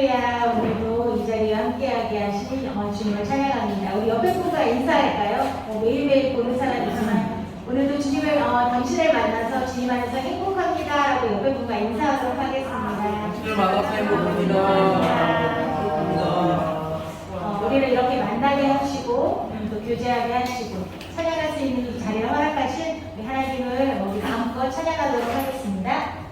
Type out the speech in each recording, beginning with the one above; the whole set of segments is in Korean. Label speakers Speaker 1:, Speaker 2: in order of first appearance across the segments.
Speaker 1: 할렐루야. 오늘도 이 자리에 함께하게 하신 주님을 찬양합니다. 우리 옆에 분과 인사할까요? 매일매일 보는 사람이지만 오늘도 주님을 당신을 만나서 주님 안에서 행복합니다 라고 옆에 분과 인사하도록 하겠습니다.
Speaker 2: 주님을 만나서 행복합니다.
Speaker 1: 우리를 이렇게 만나게 하시고 또 교제하게 하시고 찬양할 수 있는 이 자리를 허락하신 우리 하나님을 우리 마음껏 찬양하도록 하겠습니다.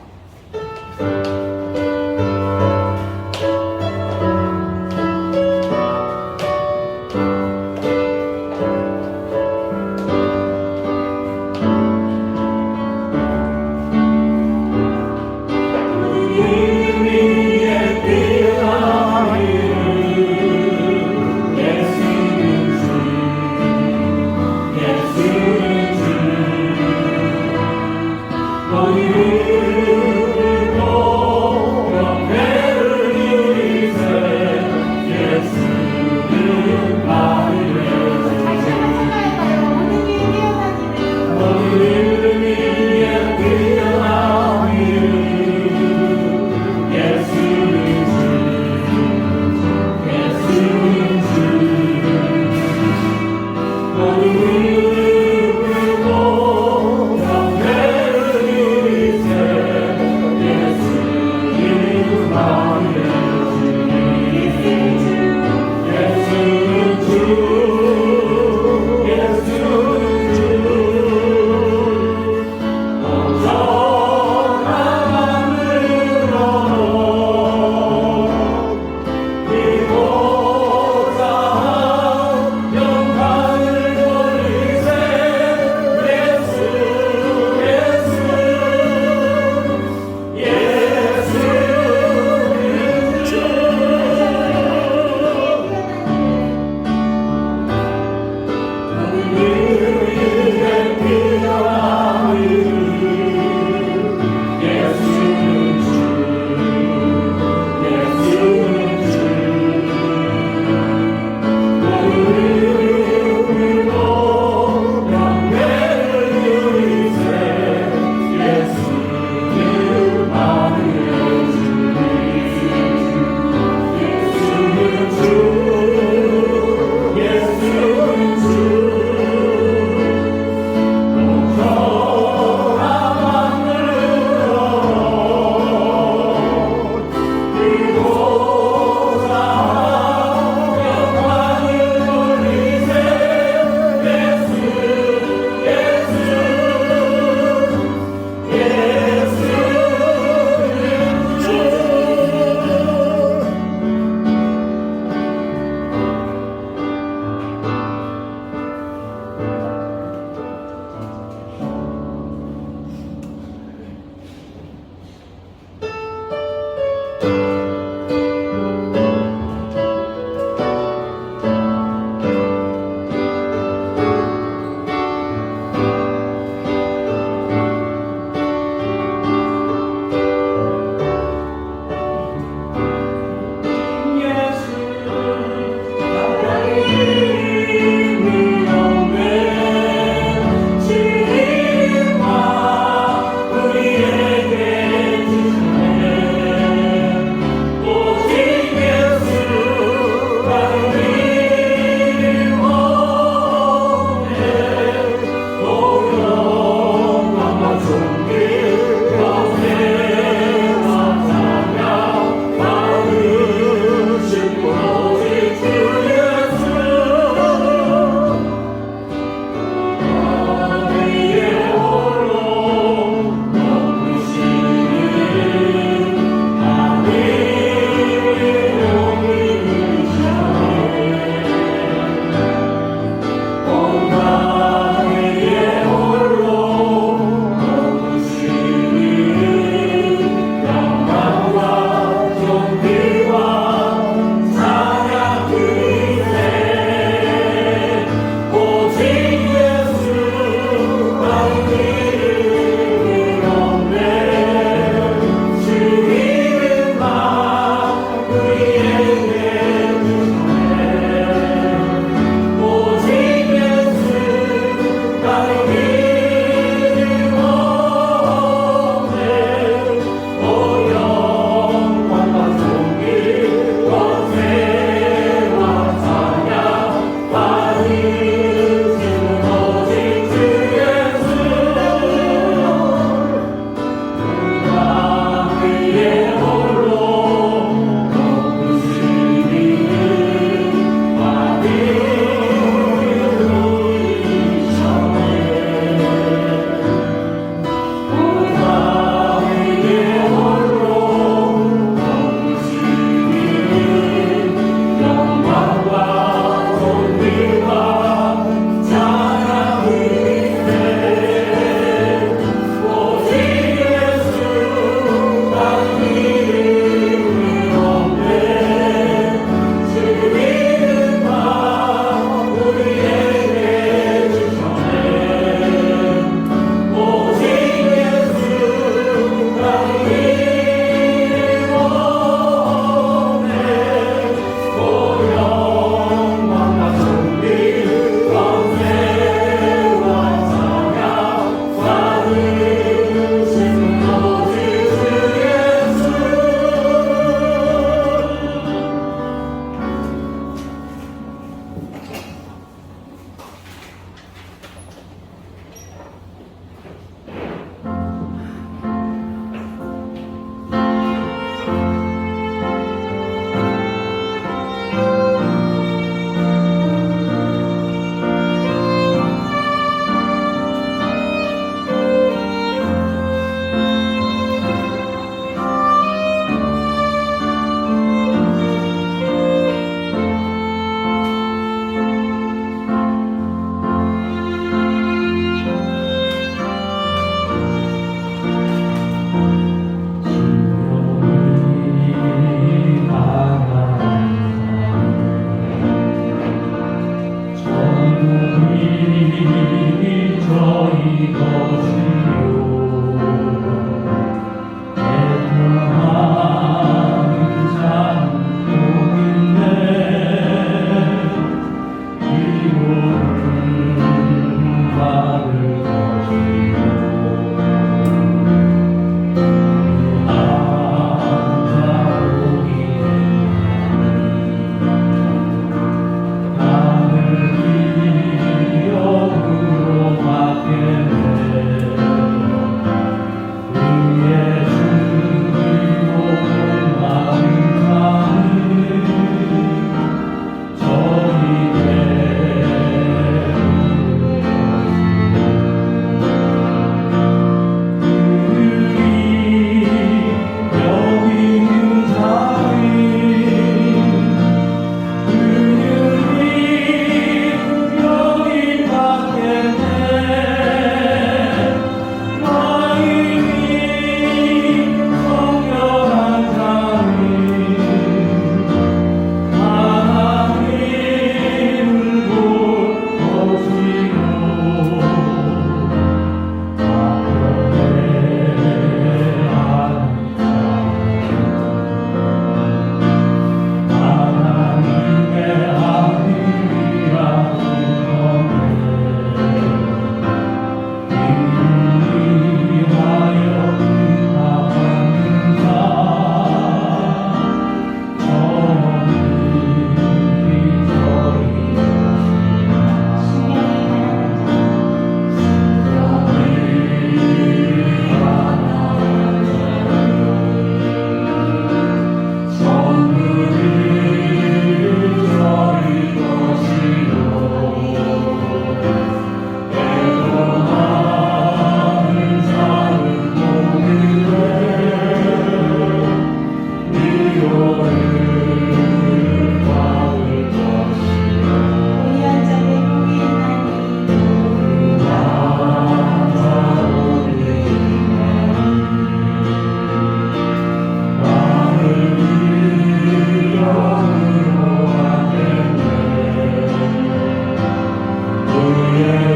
Speaker 2: Yeah.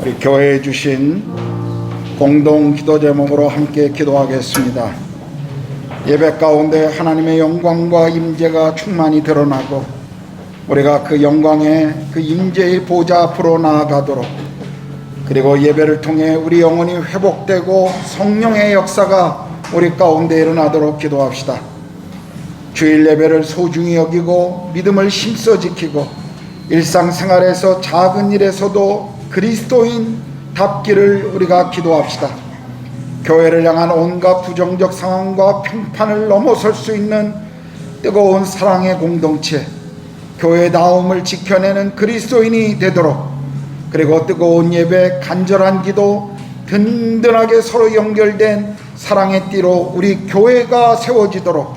Speaker 2: 우리 교회에 주신 공동 기도 제목으로 함께 기도하겠습니다. 예배 가운데 하나님의 영광과 임재가 충만히 드러나고 우리가 그 영광의 그 임재의 보좌 앞으로 나아가도록, 그리고 예배를 통해 우리 영혼이 회복되고 성령의 역사가 우리 가운데 일어나도록 기도합시다. 주일 예배를 소중히 여기고 믿음을 힘써 지키고 일상생활에서 작은 일에서도 그리스도인답기를 우리가 기도합시다. 교회를 향한 온갖 부정적 상황과 평판을 넘어설 수 있는 뜨거운 사랑의 공동체, 교회다움을 지켜내는 그리스도인이 되도록, 그리고 뜨거운 예배, 간절한 기도, 든든하게 서로 연결된 사랑의 띠로 우리 교회가 세워지도록,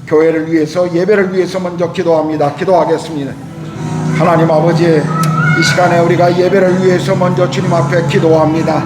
Speaker 2: 교회를 위해서, 예배를 위해서 먼저 기도합니다. 기도하겠습니다. 하나님 아버지, 이 시간에 우리가 예배를 위해서 먼저 주님 앞에 기도합니다.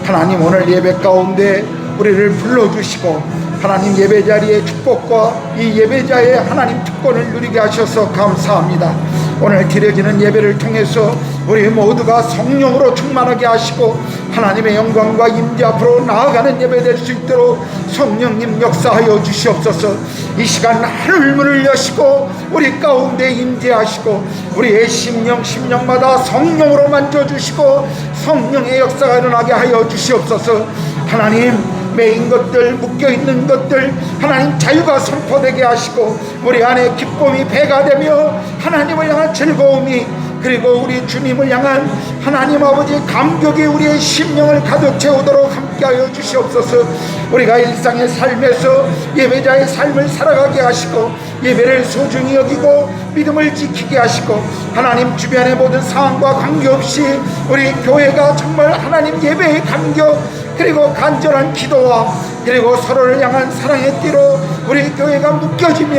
Speaker 2: 하나님, 오늘 예배 가운데 우리를 불러주시고 하나님 예배 자리의 축복과 이 예배자의 하나님 특권을 누리게 하셔서 감사합니다. 오늘 드려지는 예배를 통해서 우리 모두가 성령으로 충만하게 하시고 하나님의 영광과 임재 앞으로 나아가는 예배 될 수 있도록 성령님 역사하여 주시옵소서. 이 시간 하늘문을 여시고 우리 가운데 임재하시고 우리의 심령마다 성령으로 만져주시고 성령의 역사가 일어나게 하여 주시옵소서. 하나님, 매인 것들, 묶여있는 것들 하나님 자유가 선포되게 하시고 우리 안에 기쁨이 배가 되며 하나님을 향한 즐거움이, 그리고 우리 주님을 향한 하나님 아버지 감격이 우리의 심령을 가득 채우도록 함께하여 주시옵소서. 우리가 일상의 삶에서 예배자의 삶을 살아가게 하시고 예배를 소중히 여기고 믿음을 지키게 하시고 하나님 주변의 모든 상황과 관계없이 우리 교회가 정말 하나님 예배의 감격, 그리고 간절한 기도와 그리고 서로를 향한 사랑의 띠로 우리 교회가 묶여지며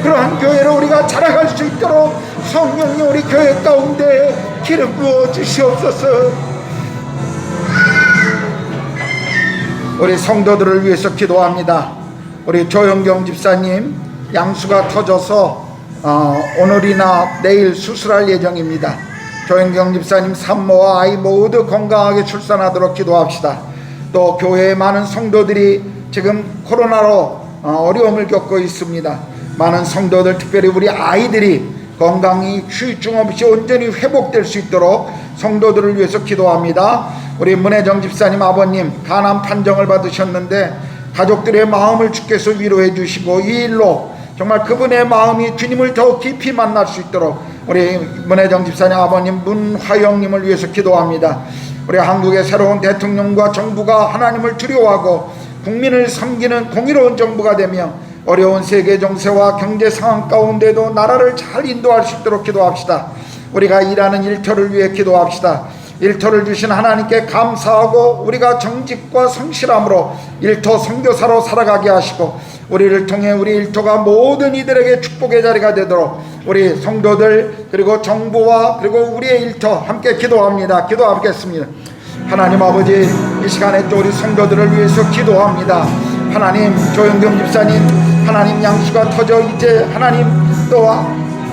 Speaker 2: 그러한 교회로 우리가 자라갈 수 있도록 성령이 우리 교회 가운데 기름 부어 주시옵소서. 우리 성도들을 위해서 기도합니다. 우리 조영경 집사님 양수가 터져서 오늘이나 내일 수술할 예정입니다. 조영경 집사님 산모와 아이 모두 건강하게 출산하도록 기도합시다. 또 교회의 많은 성도들이 지금 코로나로 어려움을 겪고 있습니다. 많은 성도들, 특별히 우리 아이들이 건강히 후유증 없이 온전히 회복될 수 있도록 성도들을 위해서 기도합니다. 우리 문혜정 집사님 아버님 간암 판정을 받으셨는데 가족들의 마음을 주께서 위로해 주시고 이 일로 정말 그분의 마음이 주님을 더 깊이 만날 수 있도록 우리 문혜정 집사님 아버님 문화영님을 위해서 기도합니다. 우리 한국의 새로운 대통령과 정부가 하나님을 두려워하고 국민을 섬기는 공의로운 정부가 되며 어려운 세계 정세와 경제 상황 가운데도 나라를 잘 인도할 수 있도록 기도합시다. 우리가 일하는 일터를 위해 기도합시다. 일터를 주신 하나님께 감사하고 우리가 정직과 성실함으로 일터 선교사로 살아가게 하시고 우리를 통해 우리 일터가 모든 이들에게 축복의 자리가 되도록 우리 성도들 그리고 정부와 그리고 우리의 일터 함께 기도합니다. 기도하겠습니다. 하나님 아버지, 이 시간에 또 우리 성도들을 위해서 기도합니다. 하나님, 조영경 집사님 하나님 양수가 터져 이제 하나님 또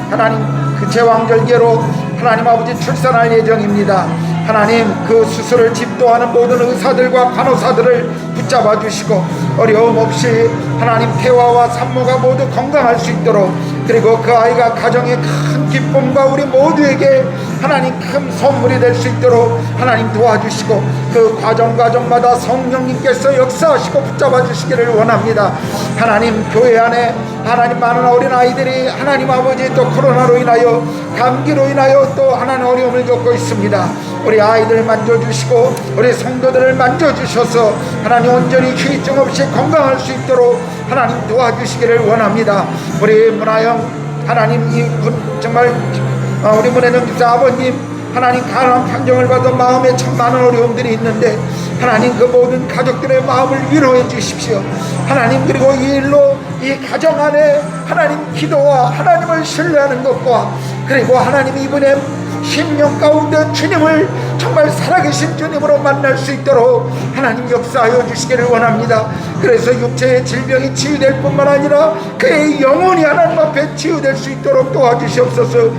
Speaker 2: 하나님 그 제왕절개로 하나님 아버지 출산할 예정입니다. 하나님, 그 수술을 집도하는 모든 의사들과 간호사들을 붙잡아 주시고 어려움 없이 하나님 태화와 산모가 모두 건강할 수 있도록, 그리고 그 아이가 가정의 큰 기쁨과 우리 모두에게 하나님 큰 선물이 될 수 있도록 하나님 도와주시고 그 과정마다 성령님께서 역사하시고 붙잡아 주시기를 원합니다. 하나님, 교회 안에 하나님 많은 어린아이들이 하나님 아버지 또 코로나로 인하여 감기로 인하여 또 하나님 어려움을 겪고 있습니다. 우리 아이들 만져주시고 우리 성도들을 만져주셔서 하나님 온전히 휴증 없이 건강할 수 있도록 하나님 도와주시기를 원합니다. 우리 문화영 하나님 이분 정말 우리 문혜정 집사 아버님 하나님 간암 판정을 받아 마음에 참 많은 어려움들이 있는데 하나님 그 모든 가족들의 마음을 위로해 주십시오. 하나님, 그리고 이 일로 이 가정 안에 하나님 기도와 하나님을 신뢰하는 것과 그리고 하나님 이분의 심령 가운데 주님을 정말 살아계신 주님으로 만날 수 있도록 하나님 역사하여 주시기를 원합니다. 그래서 육체의 질병이 치유될 뿐만 아니라 그의 영혼이 하나님 앞에 치유될 수 있도록 도와주시옵소서.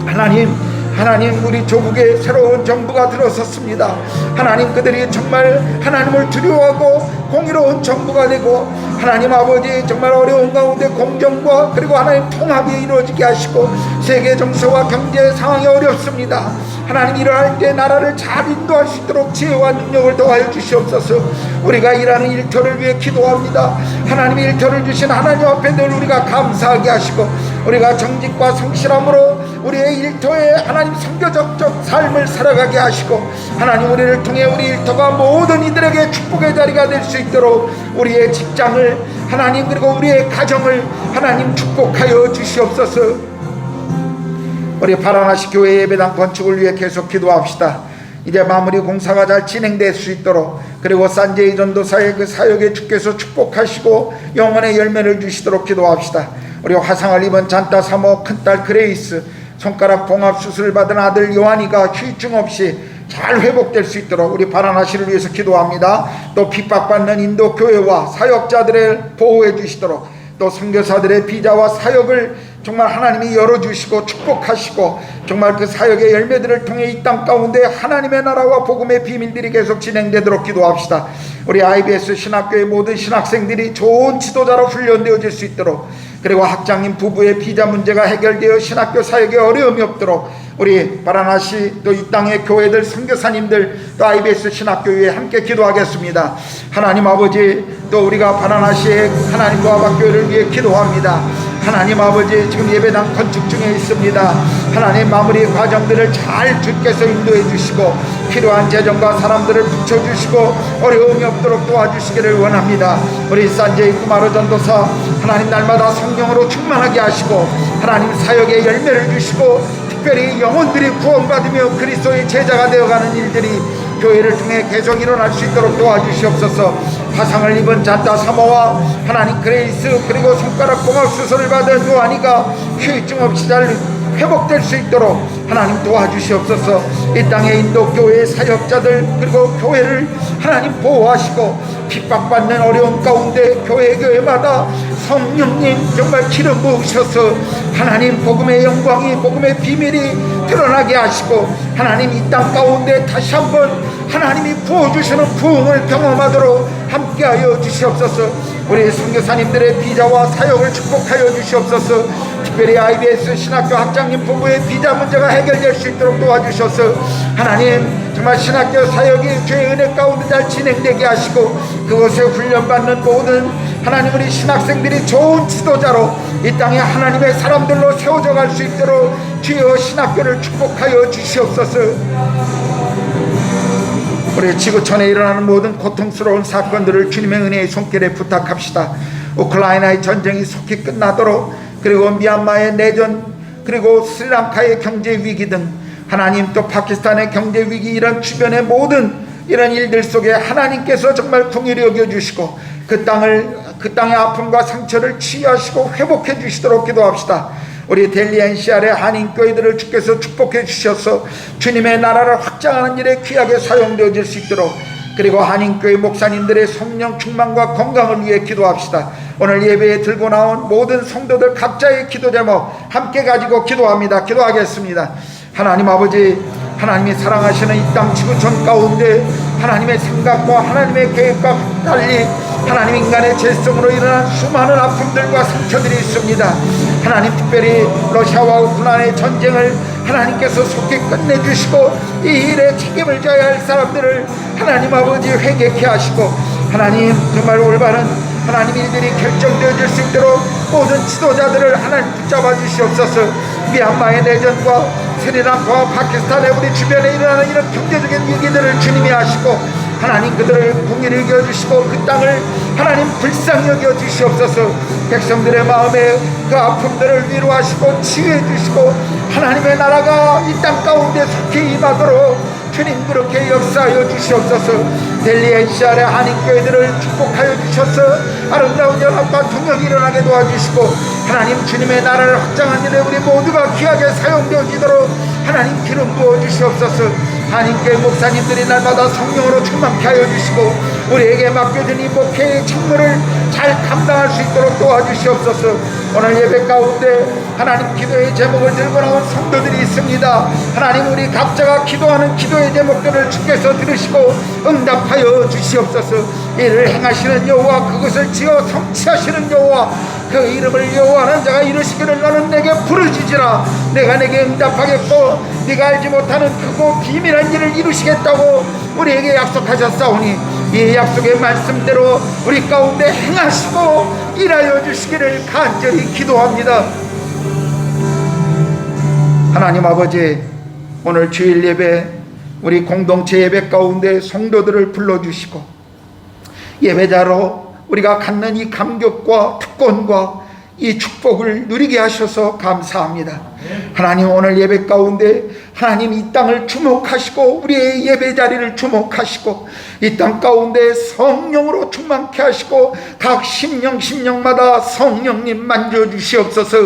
Speaker 2: 하나님 하나님 우리 조국에 새로운 정부가 들어섰습니다. 하나님 그들이 정말 하나님을 두려워하고 공의로운 정부가 되고 하나님 아버지 정말 어려운 가운데 공정과 그리고 하나님 통합이 이루어지게 하시고 세계 정세와 경제 상황이 어렵습니다. 하나님 일어날 때 나라를 잘 인도할 수 있도록 지혜와 능력을 더하여 주시옵소서. 우리가 일하는 일터를 위해 기도합니다. 하나님 일터를 주신 하나님 앞에 늘 우리가 감사하게 하시고 우리가 정직과 성실함으로 우리의 일터에 하나님 선교적 삶을 살아가게 하시고 하나님 우리를 통해 우리 일터가 모든 이들에게 축복의 자리가 될 수 있도록 우리의 직장을 하나님 그리고 우리의 가정을 하나님 축복하여 주시옵소서. 우리 파라나시 교회 예배당 건축을 위해 계속 기도합시다. 이제 마무리 공사가 잘 진행될 수 있도록 그리고 산제이 전도사의 그 사역에 주께서 축복하시고 영혼의 열매를 주시도록 기도합시다. 우리 화상을 입은 잔따 사모 큰딸 그레이스 손가락 봉합 수술을 받은 아들 요한이가 후유증 없이 잘 회복될 수 있도록 우리 파라나시를 위해서 기도합니다. 또 핍박받는 인도 교회와 사역자들을 보호해 주시도록 또 선교사들의 비자와 사역을 정말 하나님이 열어주시고 축복하시고 정말 그 사역의 열매들을 통해 이 땅 가운데 하나님의 나라와 복음의 비밀들이 계속 진행되도록 기도합시다. 우리 IBS 신학교의 모든 신학생들이 좋은 지도자로 훈련되어질 수 있도록 그리고 학장님 부부의 비자 문제가 해결되어 신학교 사역에 어려움이 없도록 우리 바라나시 또 이 땅의 교회들 선교사님들 또 IBS 신학교에 함께 기도하겠습니다. 하나님 아버지 또 우리가 바라나시의 하나님과 학교를 위해 기도합니다. 하나님 아버지 지금 예배당 건축 중에 있습니다. 하나님 마무리 과정들을 잘 주께서 인도해 주시고 필요한 재정과 사람들을 붙여주시고 어려움이 없도록 도와주시기를 원합니다. 우리 산제이 구마로 전도사 하나님 날마다 성령으로 충만하게 하시고 하나님 사역의 열매를 주시고 특별히 영혼들이 구원받으며 그리스도의 제자가 되어가는 일들이 교회를 통해 계속 일어날 수 있도록 도와주시옵소서. 화상을 입은 잔따 사모와 하나님 그레이스 그리고 손가락 봉합 수술을 받은 요한이가 후유증 없이 잘 회복될 수 있도록 하나님 도와주시옵소서. 이 땅의 인도교회의 사역자들 그리고 교회를 하나님 보호하시고 핍박받는 어려운 가운데 교회마다 성령님 정말 기름 부으셔서 하나님 복음의 영광이 복음의 비밀이 드러나게 하시고 하나님 이 땅 가운데 다시 한번 하나님이 부어주시는 부흥을 경험하도록 함께하여 주시옵소서. 우리 선교사님들의 비자와 사역을 축복하여 주시옵소서. 특별히 IBS 신학교 학장님 부부의 비자 문제가 해결될 수 있도록 도와주셔서 하나님 정말 신학교 사역이 주의 은혜 가운데 잘 진행되게 하시고 그곳에 훈련받는 모든 하나님 우리 신학생들이 좋은 지도자로 이 땅에 하나님의 사람들로 세워져 갈 수 있도록 주여 신학교를 축복하여 주시옵소서. 우리 지구촌에 일어나는 모든 고통스러운 사건들을 주님의 은혜의 손길에 부탁합시다. 우크라이나의 전쟁이 속히 끝나도록 그리고 미얀마의 내전 그리고 스리랑카의 경제 위기 등 하나님 또 파키스탄의 경제 위기 이런 주변의 모든 이런 일들 속에 하나님께서 정말 긍휼히 여겨주시고 그 땅의 아픔과 상처를 치유하시고 회복해 주시도록 기도합시다. 우리 델리 NCR의 한인교회들을 주께서 축복해 주셔서 주님의 나라를 확장하는 일에 귀하게 사용되어질 수 있도록 그리고 한인교회 목사님들의 성령 충만과 건강을 위해 기도합시다. 오늘 예배에 들고 나온 모든 성도들 각자의 기도 제목 함께 가지고 기도합니다. 기도하겠습니다. 하나님 아버지 하나님이 사랑하시는 이 땅 지구촌 가운데 하나님의 생각과 하나님의 계획과 달리 하나님 인간의 죄성으로 일어난 수많은 아픔들과 상처들이 있습니다. 하나님 특별히 러시아와 우크라이나의 전쟁을 하나님께서 속히 끝내주시고 이 일에 책임을 져야 할 사람들을 하나님 아버지 회개케 하시고 하나님 정말 올바른 하나님 일들이 결정되어질 수 있도록 모든 지도자들을 하나님 붙잡아 주시옵소서. 미얀마의 내전과 스리랑카와 파키스탄의 우리 주변에 일어나는 이런 경제적인 위기들을 주님이 하시고 하나님 그들을 공의를 여겨주시고 그 땅을 하나님 불쌍히 여겨주시옵소서. 백성들의 마음에 그 아픔들을 위로하시고 치유해 주시고 하나님의 나라가 이 땅 가운데 속히 임하도록 주님 그렇게 역사하여 주시옵소서. 델리 NCR의 한인교회들을 축복하여 주셔서 아름다운 연합과 통역이 일어나게 도와주시고 하나님 주님의 나라를 확장한 일에 우리 모두가 귀하게 사용되어지도록 하나님 기름 부어 주시옵소서. 한인교회 목사님들이 날마다 성령으로 충만케 하여 주시고 우리에게 맡겨진 이 목회의 책무를 잘 감당할 수 있도록 도와주시옵소서. 오늘 예배 가운데 하나님 기도의 제목을 들고 나온 어려운 성도들이 있습니다. 하나님, 우리 각자가 기도하는 기도의 제목들을 주께서 들으시고 응답하여 주시옵소서. 이를 행하시는 여호와, 그것을 지어 성취하시는 여호와, 그 이름을 여호와하는 자가 이르시기를 너는 내게 부르짖으라. 내가 내게 응답하겠고 네가 알지 못하는 크고 비밀한 일을 이루시겠다고 우리에게 약속하셨사오니 이 약속의 말씀대로 우리 가운데 행하시고 일하여 주시기를 간절히 기도합니다. 하나님 아버지, 오늘 주일 예배, 우리 공동체 예배 가운데 성도들을 불러주시고 예배자로 우리가 갖는 이 감격과 특권과 이 축복을 누리게 하셔서 감사합니다. 하나님, 오늘 예배 가운데 하나님 이 땅을 주목하시고 우리의 예배 자리를 주목하시고 이 땅 가운데 성령으로 충만케 하시고 각 심령마다 성령님 만져주시옵소서.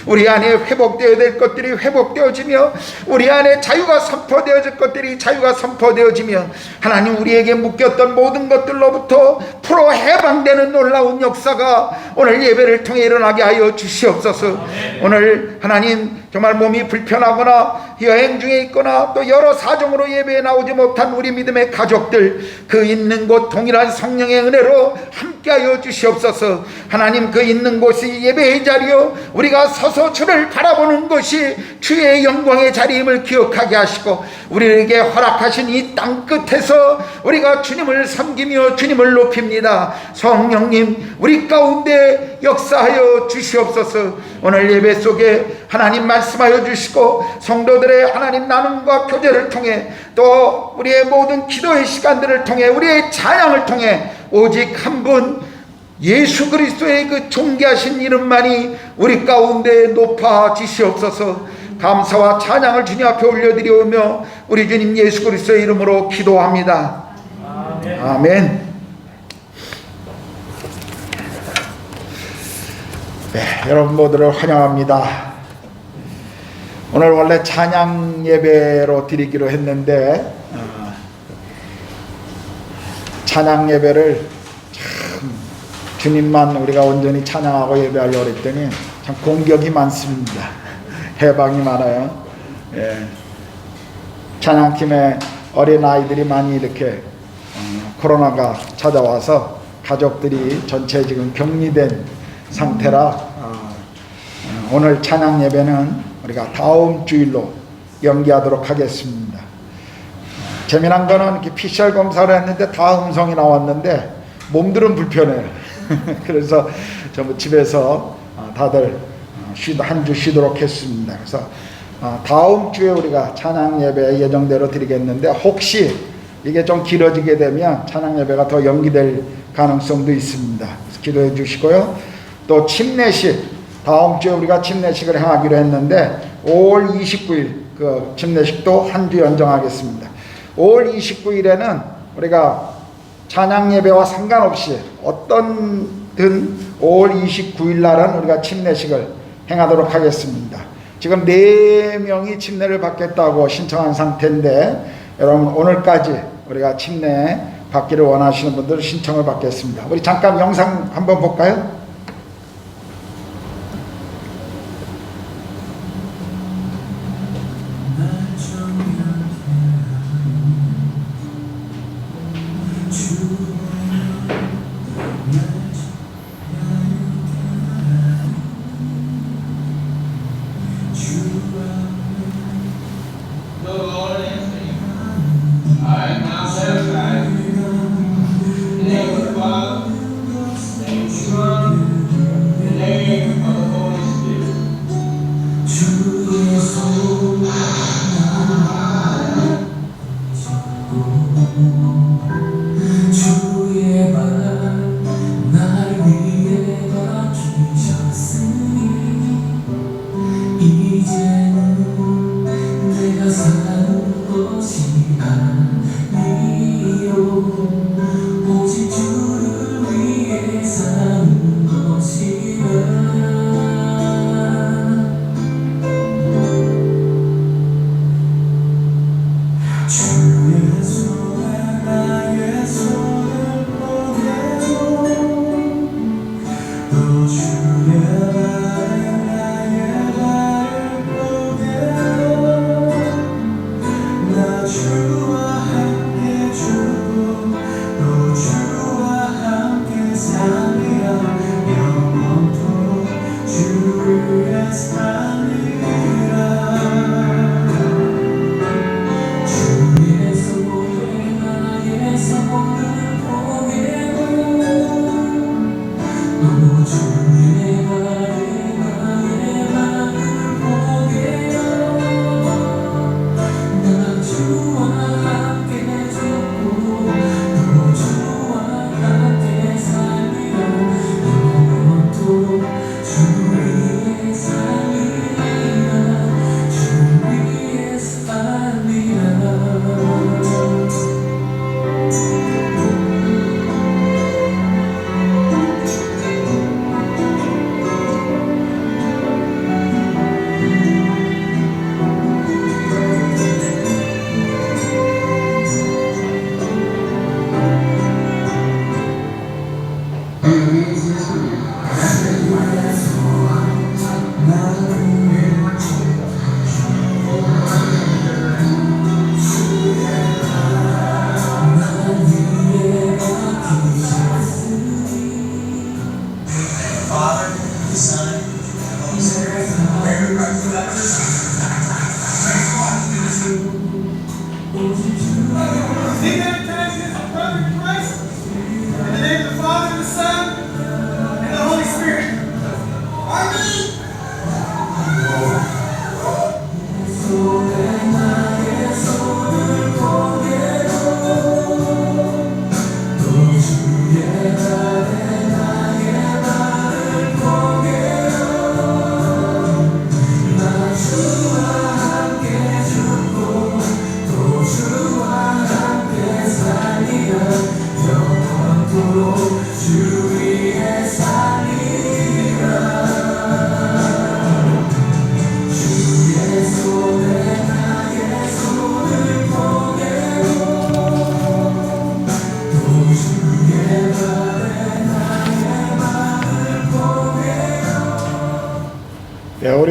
Speaker 2: 우리 안에 회복되어야 될 것들이 회복되어지며 우리 안에 자유가 선포되어질 것들이 자유가 선포되어지며 하나님, 우리에게 묶였던 모든 것들로부터 풀어 해방되는 놀라운 역사가 오늘 예배를 통해 일어나게 하여 주시옵소서. 오늘 하나님, 정말 몸이 불편하거나 여행 중에 있거나 또 여러 사정으로 예배에 나오지 못한 우리 믿음의 가족들, 그 있는 곳 동일한 성령의 은혜로 함께하여 주시옵소서. 하나님, 그 있는 곳이 예배의 자리요 우리가 서서 주를 바라보는 것이 주의 영광의 자리임을 기억하게 하시고 우리에게 허락하신 이 땅 끝에서 우리가 주님을 섬기며 주님을 높입니다. 성령님, 우리 가운데 역사하여 주시옵소서. 오늘 예배 속에 하나님 말씀하여 주시고 성도들의 하나님 나눔과 교제를 통해 또 우리의 모든 기도의 시간들을 통해 우리의 찬양을 통해 오직 한 분 예수 그리스도의 그 존귀하신 이름만이 우리 가운데 높아지시옵소서. 감사와 찬양을 주님 앞에 올려드리오며 우리 주님 예수 그리스도의 이름으로 기도합니다. 아멘. 아멘. 네, 여러분 모두를 환영합니다. 오늘 원래 찬양 예배로 드리기로 했는데 찬양 예배를 참 주님만 우리가 온전히 찬양하고 예배하려고 했더니 참 공격이 많습니다. 해방이 많아요. 예. 찬양팀에 어린아이들이 많이 이렇게 코로나가 찾아와서 가족들이 전체 지금 격리된 상태라 오늘 찬양 예배는 우리가 다음 주일로 연기하도록 하겠습니다. 재미난 거는 이렇게 PCR 검사를 했는데 다 음성이 나왔는데 몸들은 불편해요. 그래서 전부 집에서 다들 한 주 쉬도록 했습니다. 그래서 다음 주에 우리가 찬양 예배 예정대로 드리겠는데 혹시 이게 좀 길어지게 되면 찬양 예배가 더 연기될 가능성도 있습니다. 그래서 기도해 주시고요. 또 침례식, 다음 주에 우리가 침례식을 행하기로 했는데 5월 29일 그 침례식도 한 주 연정하겠습니다. 5월 29일에는 우리가 찬양 예배와 상관없이 어떤든 5월 29일 날은 우리가 침례식을 행하도록 하겠습니다. 지금 4명이 침례를 받겠다고 신청한 상태인데 여러분 오늘까지 우리가 침례 받기를 원하시는 분들 신청을 받겠습니다. 우리 잠깐 영상 한번 볼까요?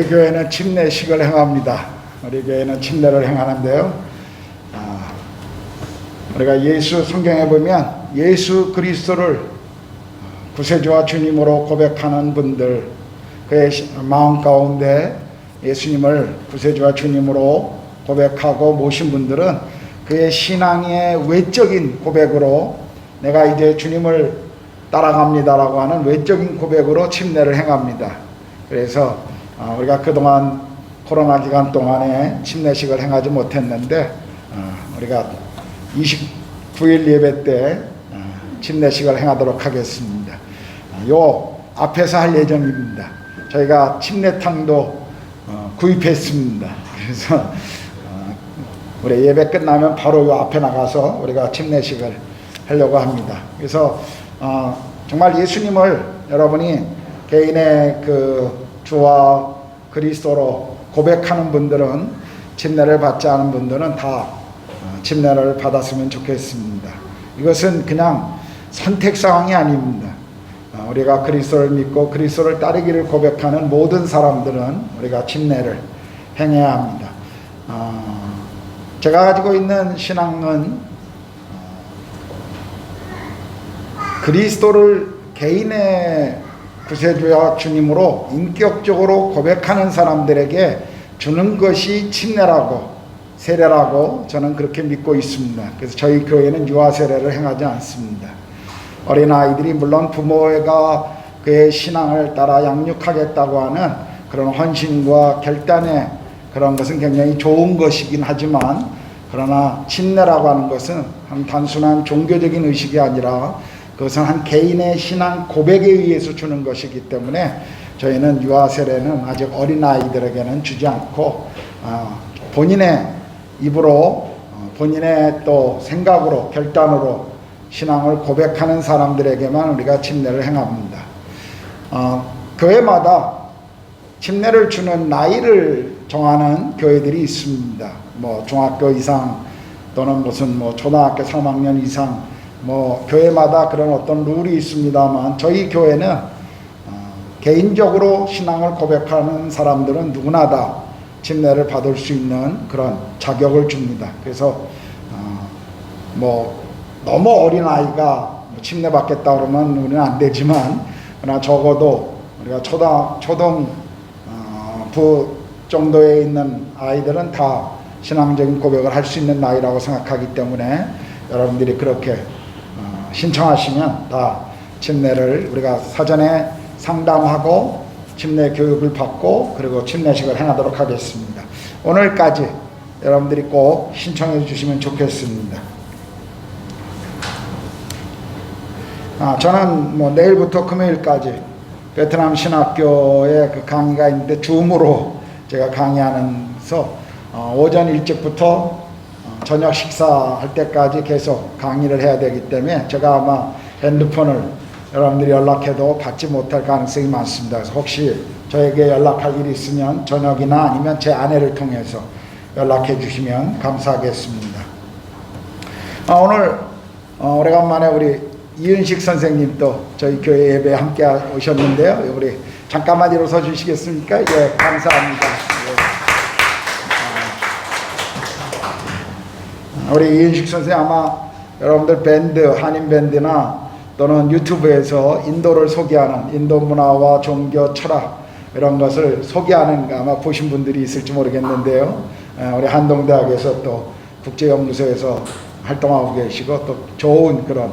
Speaker 2: 교회는 침례식을 행합니다. 우리 교회는 침례를 행하는데요. 우리가 예수 성경에 보면 예수 그리스도를 구세주와 주님으로 고백하는 분들, 그의 마음 가운데 예수님을 구세주와 주님으로 고백하고 모신 분들은 그의 신앙의 외적인 고백으로 내가 이제 주님을 따라갑니다라고 하는 외적인 고백으로 침례를 행합니다. 그래서 우리가 그동안 코로나 기간 동안에 침례식을 행하지 못했는데 우리가 29일 예배 때 침례식을 행하도록 하겠습니다. 요 앞에서 할 예정입니다. 저희가 침례탕도 구입했습니다. 그래서 우리 예배 끝나면 바로 요 앞에 나가서 우리가 침례식을 하려고 합니다. 그래서 정말 예수님을 여러분이 개인의 그 주와 그리스도로 고백하는 분들은, 침례를 받지 않은 분들은 다 침례를 받았으면 좋겠습니다. 이것은 그냥 선택사항이 아닙니다. 우리가 그리스도를 믿고 그리스도를 따르기를 고백하는 모든 사람들은 우리가 침례를 행해야 합니다. 제가 가지고 있는 신앙은 그리스도를 개인의 구세주와 주님으로 인격적으로 고백하는 사람들에게 주는 것이 침례라고, 세례라고 저는 그렇게 믿고 있습니다. 그래서 저희 교회는 유아 세례를 행하지 않습니다. 어린아이들이 물론 부모가 그의 신앙을 따라 양육하겠다고 하는 그런 헌신과 결단의 그런 것은 굉장히 좋은 것이긴 하지만, 그러나 침례라고 하는 것은 한 단순한 종교적인 의식이 아니라 그것은 한 개인의 신앙 고백에 의해서 주는 것이기 때문에 저희는 유아 세례는 아직 어린아이들에게는 주지 않고 본인의 입으로 본인의 또 생각으로 결단으로 신앙을 고백하는 사람들에게만 우리가 침례를 행합니다. 교회마다 침례를 주는 나이를 정하는 교회들이 있습니다. 뭐 중학교 이상 또는 무슨 뭐 초등학교 3학년 이상, 뭐 교회마다 그런 어떤 룰이 있습니다만, 저희 교회는 개인적으로 신앙을 고백하는 사람들은 누구나 다 침례를 받을 수 있는 그런 자격을 줍니다. 그래서 뭐 너무 어린 아이가 침례 받겠다 그러면 우리는 안 되지만, 그러나 적어도 우리가 초등부 정도에 있는 아이들은 다 신앙적인 고백을 할 수 있는 나이라고 생각하기 때문에 여러분들이 그렇게 신청하시면 다 침례를 우리가 사전에 상담하고 침례 교육을 받고 그리고 침례식을 행하도록 하겠습니다. 오늘까지 여러분들이 꼭 신청해 주시면 좋겠습니다. 저는 뭐 내일부터 금요일까지 베트남 신학교에 그 강의가 있는데 줌으로 제가 강의하면서 오전 일찍부터 저녁 식사할 때까지 계속 강의를 해야 되기 때문에 제가 아마 핸드폰을 여러분들이 연락해도 받지 못할 가능성이 많습니다. 그래서 혹시 저에게 연락할 일이 있으면 저녁이나 아니면 제 아내를 통해서 연락해 주시면 감사하겠습니다. 오늘 오래간만에 우리 이은식 선생님도 저희 교회 예배에 함께 오셨는데요. 우리 잠깐만 일어서 주시겠습니까? 예, 감사합니다. 우리 이은식 선생님 아마 여러분들 밴드, 한인 밴드나 또는 유튜브에서 인도를 소개하는, 인도 문화와 종교, 철학 이런 것을 소개하는 거 아마 보신 분들이 있을지 모르겠는데요. 우리 한동대학에서 또 국제연구소에서 활동하고 계시고 또 좋은 그런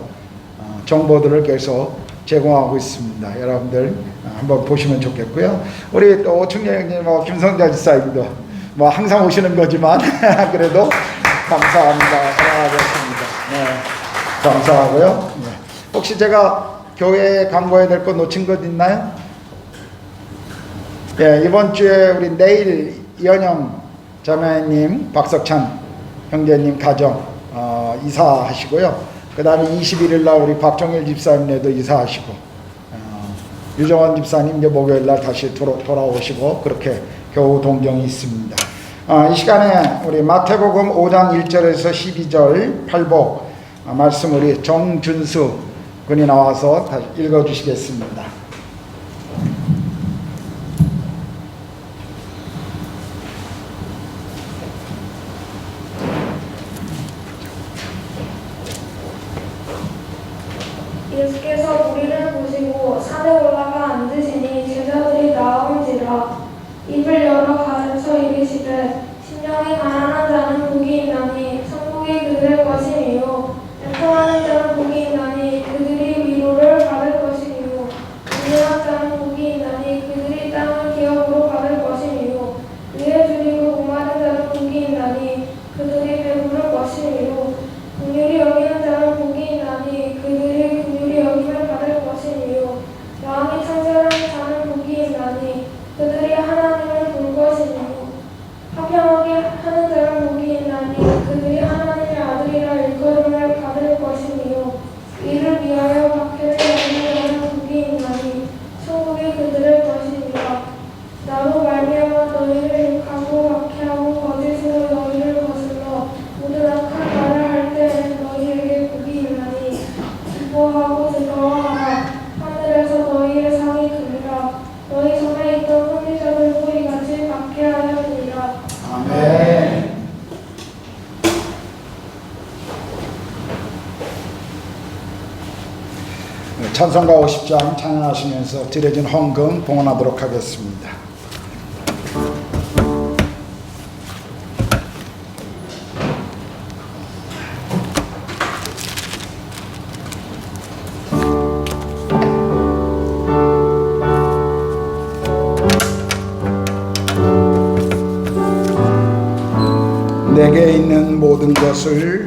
Speaker 2: 정보들을 계속 제공하고 있습니다. 여러분들 한번 보시면 좋겠고요. 우리 또 오충렬 형님, 김성자 지사님도 뭐 항상 오시는 거지만 그래도 감사합니다. 사랑하겠습니다. 네, 감사하고요. 네. 혹시 제가 교회에 광고해야 될 거 놓친 것 있나요? 예, 이번 주에 우리 내일 이현영 자매님, 박석찬 형제님 가정 이사하시고요. 그 다음에 21일 날 우리 박종일 집사님네도 이사하시고, 유정원 집사님 이제 목요일 날 다시 돌아오시고, 그렇게 교우 동정이 있습니다. 이 시간에 우리 마태복음 5장 1절에서 12절 팔복 말씀 우리 정준수 군이 나와서 다시 읽어주시겠습니다.
Speaker 3: 예수께서 무리를 보시고 산에 올라가 앉으시니 제자들이 나온지라. 입을 열어 가르쳐 이르시되 심령이 가난한 자는 복이 있나니 천국이 그들의 것이니요. 애통하는 자는 복이 있나니 그들이 위로를 받을 것이니요. 온유한 자는 복이 있나니 그들이 땅을 기업으로 받을 것이니요. 의에 줄이고 목마른 자는 복이 있나니 그들이 배부를 것이니요. 긍휼히 여기는 자는 복이 있나니 그들이 긍휼히 여김을 받을 것이니요. 마음이 청결한 자는 복이 있나니 그들이 하나님을 볼 것이니요. 화평하게 하는 자는 복이 있나니 그들이 하나님의 아들이라 일컬음을 받을 것이니요. 이를 위하여 박해를 받는 자는 복이 있나니 천국이 그들의 것이니라. 나로 말미암아 너희를 욕하고 박해하고 거짓으로 너희를 거슬러 모든 악한 말을 할 때에는 너희에게 복이 있나니 기뻐하고 즐거워하라. 하늘에서 너희의 상이 크리라. 너희 전에 있던 선지자들도 이같이 박해하였느니라.
Speaker 2: 아멘. 찬송가 50장 찬양하시면서 드려진 헌금 봉헌하도록 하겠습니다. 내게 있는 모든 것을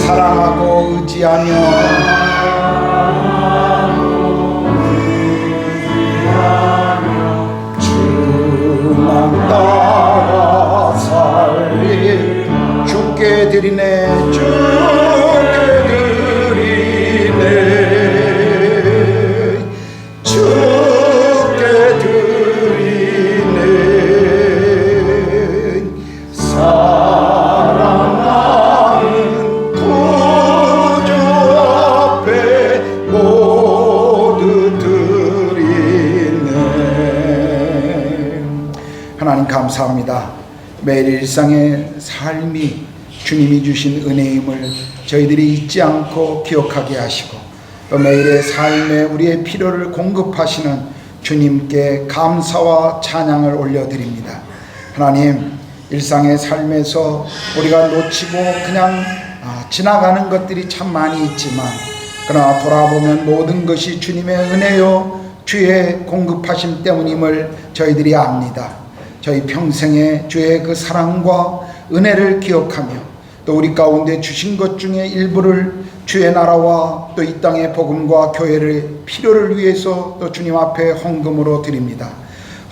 Speaker 2: 사랑하고 의지하며 주만 따라 살리 주께 드리네 주께 드리네 주께 드리네 사랑하는 구주 앞에 모두 드리네. 하나님 감사합니다. 매일 일상의 삶이 주님이 주신 은혜임을 저희들이 잊지 않고 기억하게 하시고 또 매일의 삶에 우리의 필요를 공급하시는 주님께 감사와 찬양을 올려드립니다. 하나님, 일상의 삶에서 우리가 놓치고 그냥 지나가는 것들이 참 많이 있지만 그러나 돌아보면 모든 것이 주님의 은혜요 주의 공급하심 때문임을 저희들이 압니다. 저희 평생에 주의 그 사랑과 은혜를 기억하며 또 우리 가운데 주신 것 중에 일부를 주의 나라와 또 이 땅의 복음과 교회를 필요를 위해서 또 주님 앞에 헌금으로 드립니다.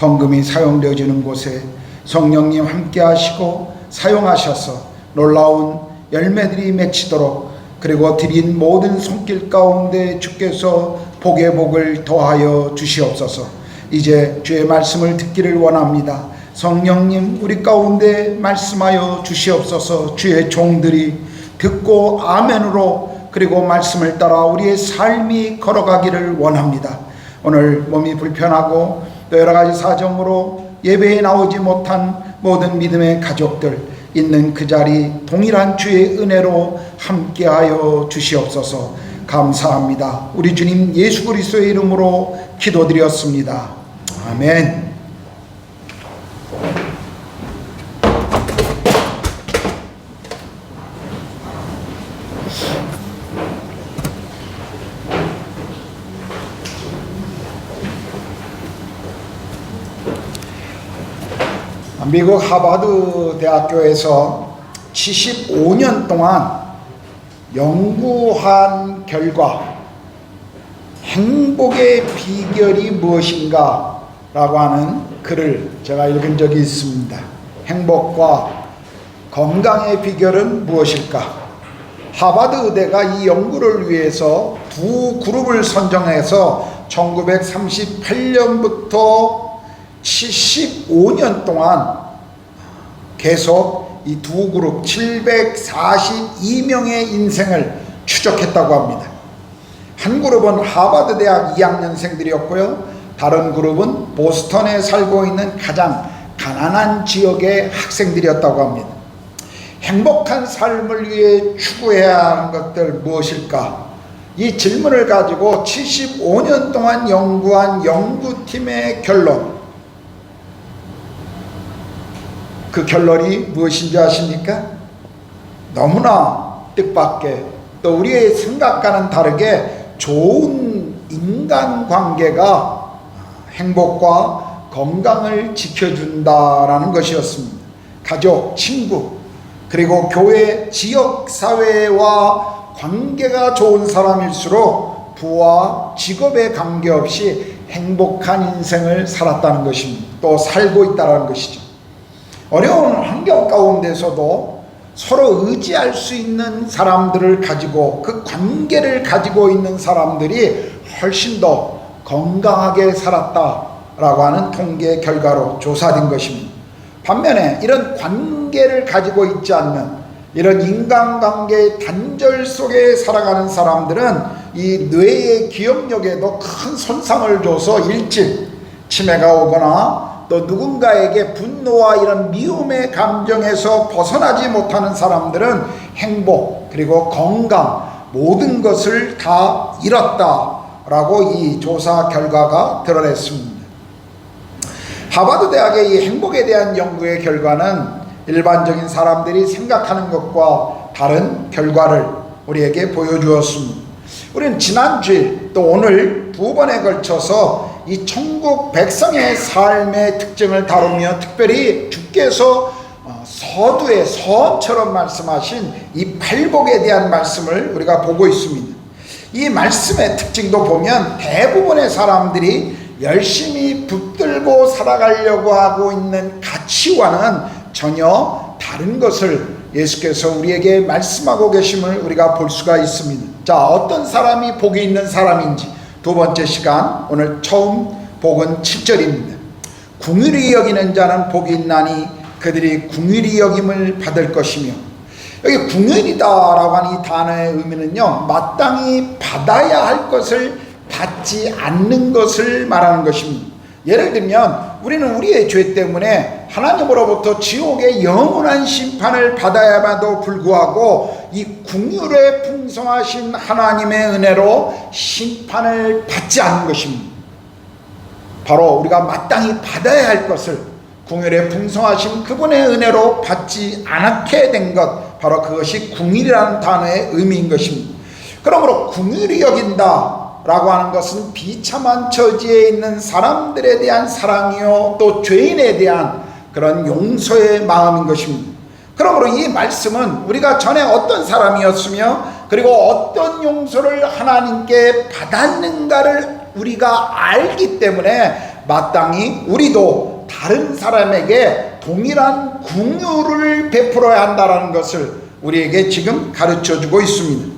Speaker 2: 헌금이 사용되어지는 곳에 성령님 함께 하시고 사용하셔서 놀라운 열매들이 맺히도록 그리고 드린 모든 손길 가운데 주께서 복의 복을 더하여 주시옵소서. 이제 주의 말씀을 듣기를 원합니다. 성령님 우리 가운데 말씀하여 주시옵소서. 주의 종들이 듣고 아멘으로 그리고 말씀을 따라 우리의 삶이 걸어가기를 원합니다. 오늘 몸이 불편하고 또 여러 가지 사정으로 예배에 나오지 못한 모든 믿음의 가족들 있는 그 자리 동일한 주의 은혜로 함께하여 주시옵소서. 감사합니다. 우리 주님 예수 그리스도의 이름으로 기도드렸습니다. 아멘. 미국 하버드 대학교에서 75년 동안 연구한 결과 행복의 비결이 무엇인가 라고 하는 글을 제가 읽은 적이 있습니다. 행복과 건강의 비결은 무엇일까? 하버드 의대가 이 연구를 위해서 두 그룹을 선정해서 1938년부터 75년 동안 계속 이 두 그룹 742명의 인생을 추적했다고 합니다. 한 그룹은 하버드 대학 2학년생들이었고요. 다른 그룹은 보스턴에 살고 있는 가장 가난한 지역의 학생들이었다고 합니다. 행복한 삶을 위해 추구해야 하는 것들 무엇일까? 이 질문을 가지고 75년 동안 연구한 연구팀의 결론, 그 결론이 무엇인지 아십니까? 너무나 뜻밖의, 또 우리의 생각과는 다르게 좋은 인간관계가 행복과 건강을 지켜준다라는 것이었습니다. 가족, 친구, 그리고 교회, 지역사회와 관계가 좋은 사람일수록 부와 직업에 관계없이 행복한 인생을 살았다는 것입니다. 또 살고 있다는 것이죠. 어려운 환경 가운데서도 서로 의지할 수 있는 사람들을 가지고, 그 관계를 가지고 있는 사람들이 훨씬 더 건강하게 살았다라고 하는 통계 결과로 조사된 것입니다. 반면에 이런 관계를 가지고 있지 않는, 이런 인간관계의 단절 속에 살아가는 사람들은 이 뇌의 기억력에도 큰 손상을 줘서 일찍 치매가 오거나, 또 누군가에게 분노와 이런 미움의 감정에서 벗어나지 못하는 사람들은 행복, 그리고 건강, 모든 것을 다 잃었다라고 이 조사 결과가 드러냈습니다. 하버드 대학의 이 행복에 대한 연구의 결과는 일반적인 사람들이 생각하는 것과 다른 결과를 우리에게 보여주었습니다. 우리는 지난주일 또 오늘 두 번에 걸쳐서 이 천국 백성의 삶의 특징을 다루며, 특별히 주께서 서두에 서처럼 말씀하신 이 팔복에 대한 말씀을 우리가 보고 있습니다. 이 말씀의 특징도 보면 대부분의 사람들이 열심히 붙들고 살아가려고 하고 있는 가치와는 전혀 다른 것을 예수께서 우리에게 말씀하고 계심을 우리가 볼 수가 있습니다. 자, 어떤 사람이 복이 있는 사람인지 두 번째 시간, 오늘 처음 복은 7절입니다. 긍휼히 여기는 자는 복이 있나니 그들이 긍휼히 여김을 받을 것이며, 여기 긍휼이다라고 하는 이 단어의 의미는요, 마땅히 받아야 할 것을 받지 않는 것을 말하는 것입니다. 예를 들면 우리는 우리의 죄 때문에 하나님으로부터 지옥의 영원한 심판을 받아야만도 불구하고 이 긍휼에 풍성하신 하나님의 은혜로 심판을 받지 않는 것입니다. 바로 우리가 마땅히 받아야 할 것을 긍휼에 풍성하신 그분의 은혜로 받지 않게 된 것, 바로 그것이 긍휼이라는 단어의 의미인 것입니다. 그러므로 긍휼히 여긴다 라고 하는 것은 비참한 처지에 있는 사람들에 대한 사랑이요, 또 죄인에 대한 그런 용서의 마음인 것입니다. 그러므로 이 말씀은 우리가 전에 어떤 사람이었으며, 그리고 어떤 용서를 하나님께 받았는가를 우리가 알기 때문에 마땅히 우리도 다른 사람에게 동일한 긍휼을 베풀어야 한다는 것을 우리에게 지금 가르쳐주고 있습니다.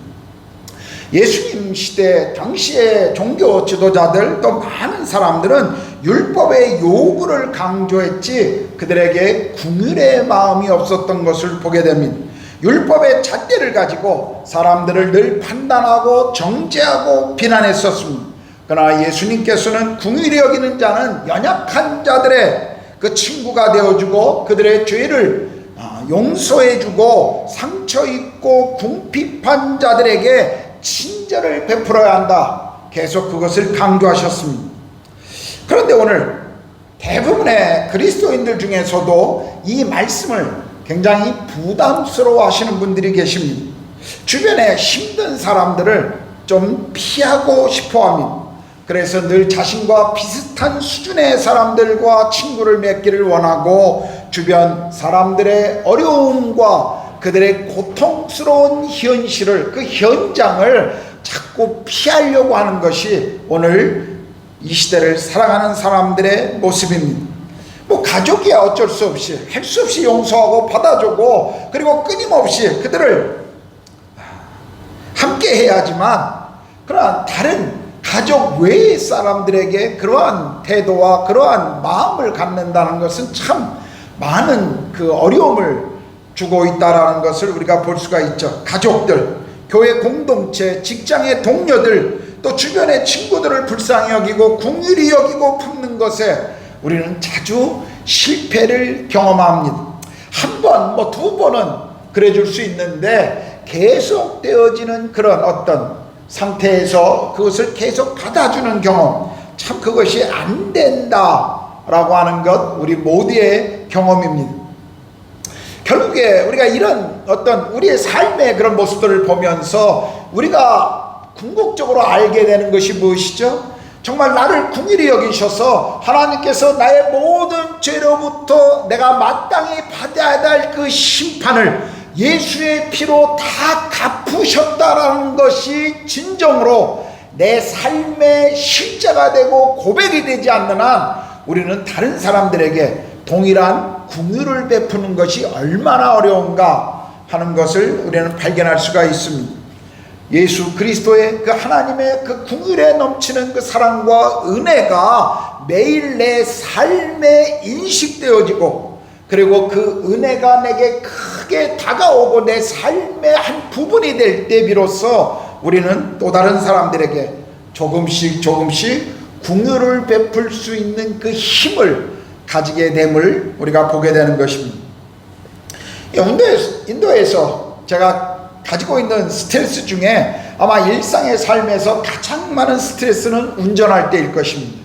Speaker 2: 예수님 시대 당시의 종교 지도자들, 또 많은 사람들은 율법의 요구를 강조했지 그들에게 긍휼의 마음이 없었던 것을 보게 됩니다. 율법의 잣대를 가지고 사람들을 늘 판단하고 정죄하고 비난했었습니다. 그러나 예수님께서는 긍휼히 여기는 자는 연약한 자들의 그 친구가 되어주고, 그들의 죄를 용서해주고, 상처 입고 궁핍한 자들에게 친절을 베풀어야 한다, 계속 그것을 강조하셨습니다. 그런데 오늘 대부분의 그리스도인들 중에서도 이 말씀을 굉장히 부담스러워 하시는 분들이 계십니다. 주변에 힘든 사람들을 좀 피하고 싶어 합니다. 그래서 늘 자신과 비슷한 수준의 사람들과 친구를 맺기를 원하고, 주변 사람들의 어려움과 그들의 고통스러운 현실을, 그 현장을 자꾸 피하려고 하는 것이 오늘 이 시대를 살아가는 사람들의 모습입니다. 뭐 가족이야 어쩔 수 없이 할 수 없이 용서하고 받아주고, 그리고 끊임없이 그들을 함께 해야지만, 그러나 다른 가족 외의 사람들에게 그러한 태도와 그러한 마음을 갖는다는 것은 참 많은 그 어려움을 주고 있다라는 것을 우리가 볼 수가 있죠. 가족들, 교회 공동체, 직장의 동료들, 또 주변의 친구들을 불쌍히 여기고 긍휼히 여기고 품는 것에 우리는 자주 실패를 경험합니다. 한 번, 두 번은 그래 줄 수 있는데 계속되어지는 그런 어떤 상태에서 그것을 계속 받아주는 경험, 참 그것이 안 된다라고 하는 것 우리 모두의 경험입니다. 결국에 우리가 이런 어떤 우리의 삶의 그런 모습들을 보면서 우리가 궁극적으로 알게 되는 것이 무엇이죠? 정말 나를 긍휼히 여기셔서 하나님께서 나의 모든 죄로부터 내가 마땅히 받아야 될 그 심판을 예수의 피로 다 갚으셨다라는 것이 진정으로 내 삶의 실제가 되고 고백이 되지 않는 한 우리는 다른 사람들에게 동일한 긍휼을 베푸는 것이 얼마나 어려운가 하는 것을 우리는 발견할 수가 있습니다. 예수 그리스도의 그 하나님의 그 긍휼에 넘치는 그 사랑과 은혜가 매일 내 삶에 인식되어지고, 그리고 그 은혜가 내게 크게 다가오고 내 삶의 한 부분이 될 때 비로소 우리는 또 다른 사람들에게 조금씩 긍휼을 베풀 수 있는 그 힘을 가지게 됨을 우리가 보게 되는 것입니다. 인도에서 제가 가지고 있는 스트레스 중에 아마 일상의 삶에서 가장 많은 스트레스는 운전할 때일 것입니다.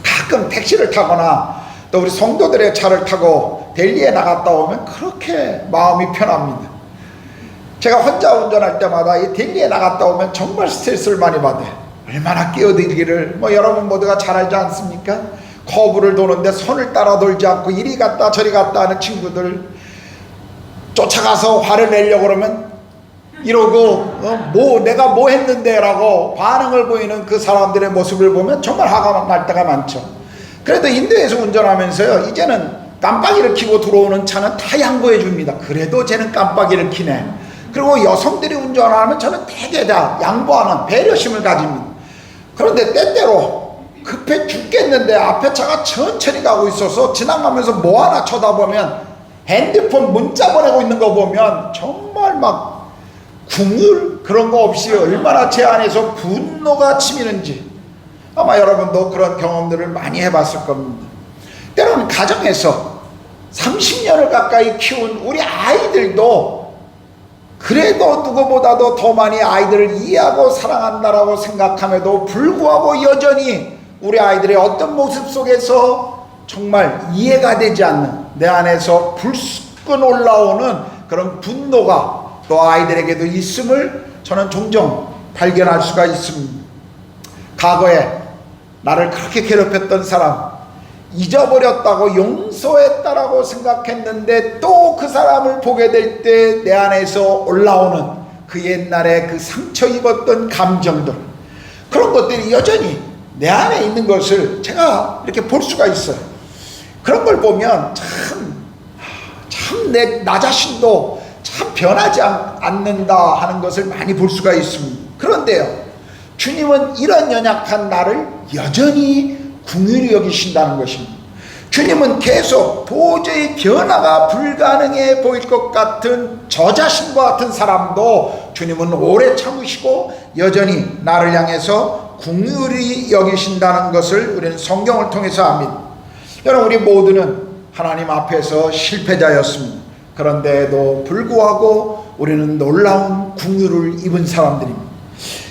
Speaker 2: 가끔 택시를 타거나 또 우리 성도들의 차를 타고 델리에 나갔다 오면 그렇게 마음이 편합니다. 제가 혼자 운전할 때마다 이 델리에 나갔다 오면 정말 스트레스를 많이 받아요. 얼마나 끼어들기를 여러분 모두가 잘 알지 않습니까? 커브를 도는데 손을 따라 돌지 않고 이리 갔다 저리 갔다 하는 친구들, 쫓아가서 화를 내려고 그러면 이러고 내가 뭐 했는데 라고 반응을 보이는 그 사람들의 모습을 보면 정말 화가 날 때가 많죠. 그래도 인도에서 운전하면서요, 이제는 깜빡이를 켜고 들어오는 차는 다 양보해 줍니다. 그래도 쟤는 깜빡이를 켜네. 그리고 여성들이 운전하면 저는 되게 다 양보하는 배려심을 가집니다. 그런데 때때로 급해 죽겠는데 앞에 차가 천천히 가고 있어서 지나가면서 뭐 하나 쳐다보면 핸드폰 문자 보내고 있는 거 보면 정말 막 긍휼 그런 거 없이 얼마나 제 안에서 분노가 치미는지 아마 여러분도 그런 경험들을 많이 해봤을 겁니다. 때로는 가정에서 30년을 가까이 키운 우리 아이들도 그래도 누구보다도 더 많이 아이들을 이해하고 사랑한다라고 생각함에도 불구하고 여전히 우리 아이들의 어떤 모습 속에서 정말 이해가 되지 않는 내 안에서 불쑥 올라오는 그런 분노가 또 아이들에게도 있음을 저는 종종 발견할 수가 있습니다. 과거에 나를 그렇게 괴롭혔던 사람 잊어버렸다고 용서했다라고 생각했는데 또 그 사람을 보게 될 때 내 안에서 올라오는 그 옛날에 그 상처 입었던 감정들, 그런 것들이 여전히 내 안에 있는 것을 제가 이렇게 볼 수가 있어요. 그런 걸 보면 참 나 자신도 참 변하지 않는다 하는 것을 많이 볼 수가 있습니다. 그런데요, 주님은 이런 연약한 나를 여전히 긍휼히 여기신다는 것입니다. 주님은 계속 도저히 변화가 불가능해 보일 것 같은 저 자신과 같은 사람도 주님은 오래 참으시고 여전히 나를 향해서 긍휼히 여기신다는 것을 우리는 성경을 통해서 압니다. 여러분, 우리 모두는 하나님 앞에서 실패자였습니다. 그런데도 불구하고 우리는 놀라운 긍휼을 입은 사람들입니다.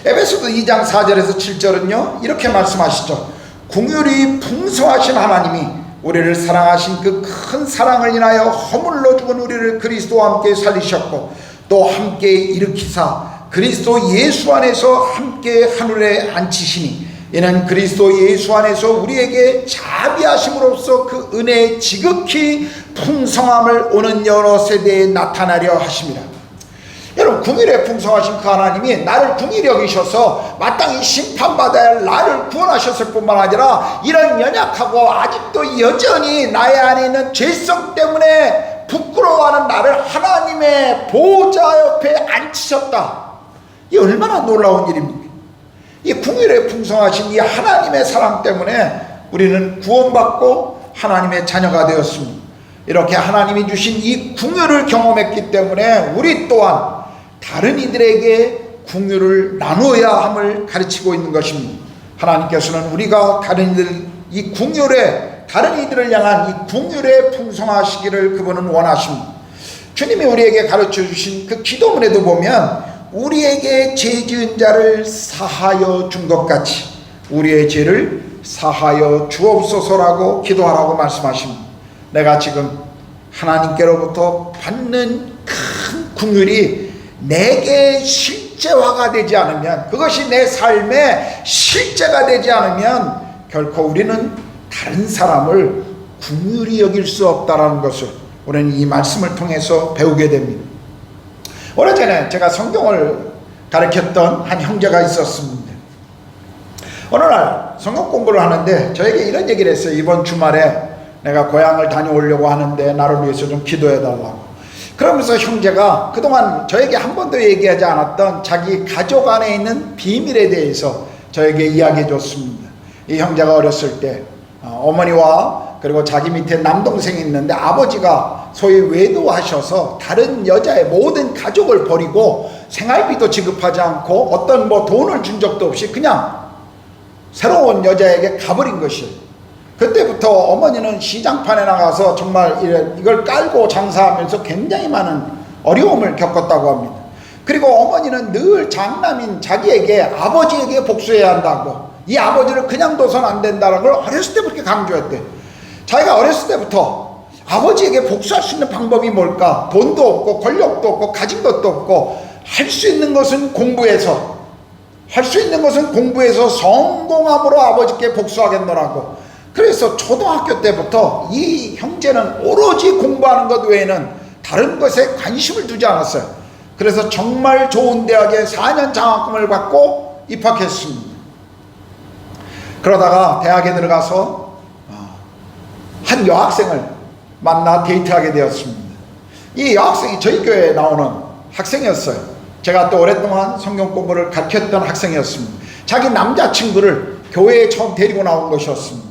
Speaker 2: 에베소서 2장 4절에서 7절은요 이렇게 말씀하시죠. 긍휼이 풍성하신 하나님이 우리를 사랑하신 그 큰 사랑을 인하여 허물로 죽은 우리를 그리스도와 함께 살리셨고 또 함께 일으키사 그리스도 예수 안에서 함께 하늘에 앉히시니 이는 그리스도 예수 안에서 우리에게 자비하심으로써 그 은혜의 지극히 풍성함을 오는 여러 세대에 나타나려 하심이라. 여러분, 긍휼에 풍성하신 그 하나님이 나를 긍휼히 여기셔서 마땅히 심판받아야 할 나를 구원하셨을 뿐만 아니라 이런 연약하고 아직도 여전히 나의 안에 있는 죄성 때문에 부끄러워하는 나를 하나님의 보좌 옆에 앉히셨다. 이 얼마나 놀라운 일입니까? 이 긍휼에 풍성하신 이 하나님의 사랑 때문에 우리는 구원받고 하나님의 자녀가 되었습니다. 이렇게 하나님이 주신 이 긍휼을 경험했기 때문에 우리 또한 다른 이들에게 궁유를 나누어야 함을 가르치고 있는 것입니다. 하나님께서는 우리가 다른 이들을 향한 이 궁율에 풍성하시기를 그분은 원하십니다. 주님이 우리에게 가르쳐 주신 그 기도문에도 보면 우리에게 죄 지은 자를 사하여 준 것 같이 우리의 죄를 사하여 주옵소서라고 기도하라고 말씀하십니다. 내가 지금 하나님께로부터 받는 큰 궁율이 내게 실제화가 되지 않으면, 그것이 내 삶의 실제가 되지 않으면 결코 우리는 다른 사람을 궁휼히 여길 수 없다라는 것을 우리는 이 말씀을 통해서 배우게 됩니다. 오래전에 제가 성경을 가르쳤던 한 형제가 있었습니다. 어느 날 성경 공부를 하는데 저에게 이런 얘기를 했어요. 이번 주말에 내가 고향을 다녀오려고 하는데 나를 위해서 좀 기도해달라고. 그러면서 형제가 그동안 저에게 한 번도 얘기하지 않았던 자기 가족 안에 있는 비밀에 대해서 저에게 이야기해 줬습니다. 이 형제가 어렸을 때 어머니와 그리고 자기 밑에 남동생이 있는데 아버지가 소위 외도하셔서 다른 여자의 모든 가족을 버리고 생활비도 지급하지 않고 어떤 돈을 준 적도 없이 그냥 새로운 여자에게 가버린 것이에요. 그때부터 어머니는 시장판에 나가서 정말 이걸 깔고 장사하면서 굉장히 많은 어려움을 겪었다고 합니다. 그리고 어머니는 늘 장남인 자기에게 아버지에게 복수해야 한다고, 이 아버지를 그냥 둬선 안 된다는 걸 어렸을 때부터 그렇게 강조했대요. 자기가 어렸을 때부터 아버지에게 복수할 수 있는 방법이 뭘까? 돈도 없고 권력도 없고 가진 것도 없고 할 수 있는 것은 공부해서 성공함으로 아버지께 복수하겠노라고. 그래서 초등학교 때부터 이 형제는 오로지 공부하는 것 외에는 다른 것에 관심을 두지 않았어요. 그래서 정말 좋은 대학에 4년 장학금을 받고 입학했습니다. 그러다가 대학에 들어가서 한 여학생을 만나 데이트하게 되었습니다. 이 여학생이 저희 교회에 나오는 학생이었어요. 제가 또 오랫동안 성경 공부를 가르쳤던 학생이었습니다. 자기 남자친구를 교회에 처음 데리고 나온 것이었습니다.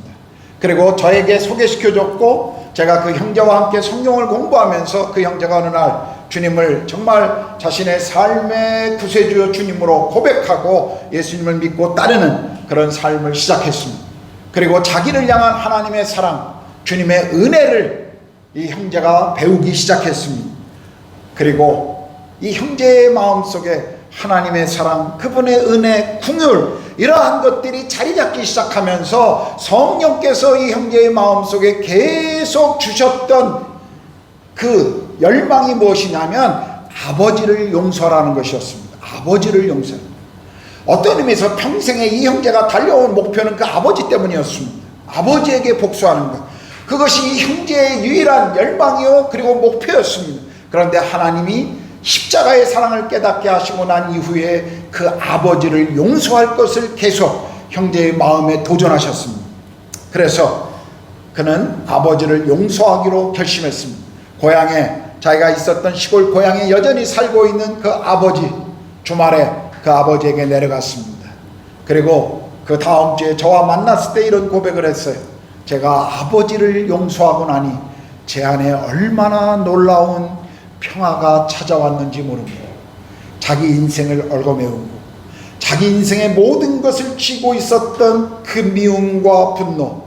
Speaker 2: 그리고 저에게 소개시켜줬고 제가 그 형제와 함께 성경을 공부하면서 그 형제가 어느 날 주님을 정말 자신의 삶의 구세주 주님으로 고백하고 예수님을 믿고 따르는 그런 삶을 시작했습니다. 그리고 자기를 향한 하나님의 사랑, 주님의 은혜를 이 형제가 배우기 시작했습니다. 그리고 이 형제의 마음속에 하나님의 사랑, 그분의 은혜, 궁율, 이러한 것들이 자리 잡기 시작하면서 성령께서 이 형제의 마음속에 계속 주셨던 그 열망이 무엇이냐면 아버지를 용서하라는 것이었습니다. 아버지를 용서하라. 어떤 의미에서 평생에 이 형제가 달려온 목표는 그 아버지 때문이었습니다. 아버지에게 복수하는 것, 그것이 이 형제의 유일한 열망이요 그리고 목표였습니다. 그런데 하나님이 십자가의 사랑을 깨닫게 하시고 난 이후에 그 아버지를 용서할 것을 계속 형제의 마음에 도전하셨습니다. 그래서 그는 아버지를 용서하기로 결심했습니다. 고향에, 자기가 있었던 시골 고향에 여전히 살고 있는 그 아버지, 주말에 그 아버지에게 내려갔습니다. 그리고 그 다음 주에 저와 만났을 때 이런 고백을 했어요. 제가 아버지를 용서하고 나니 제 안에 얼마나 놀라운 평화가 찾아왔는지 모릅니다. 자기 인생을 얽어매우고 자기 인생의 모든 것을 쥐고 있었던 그 미움과 분노,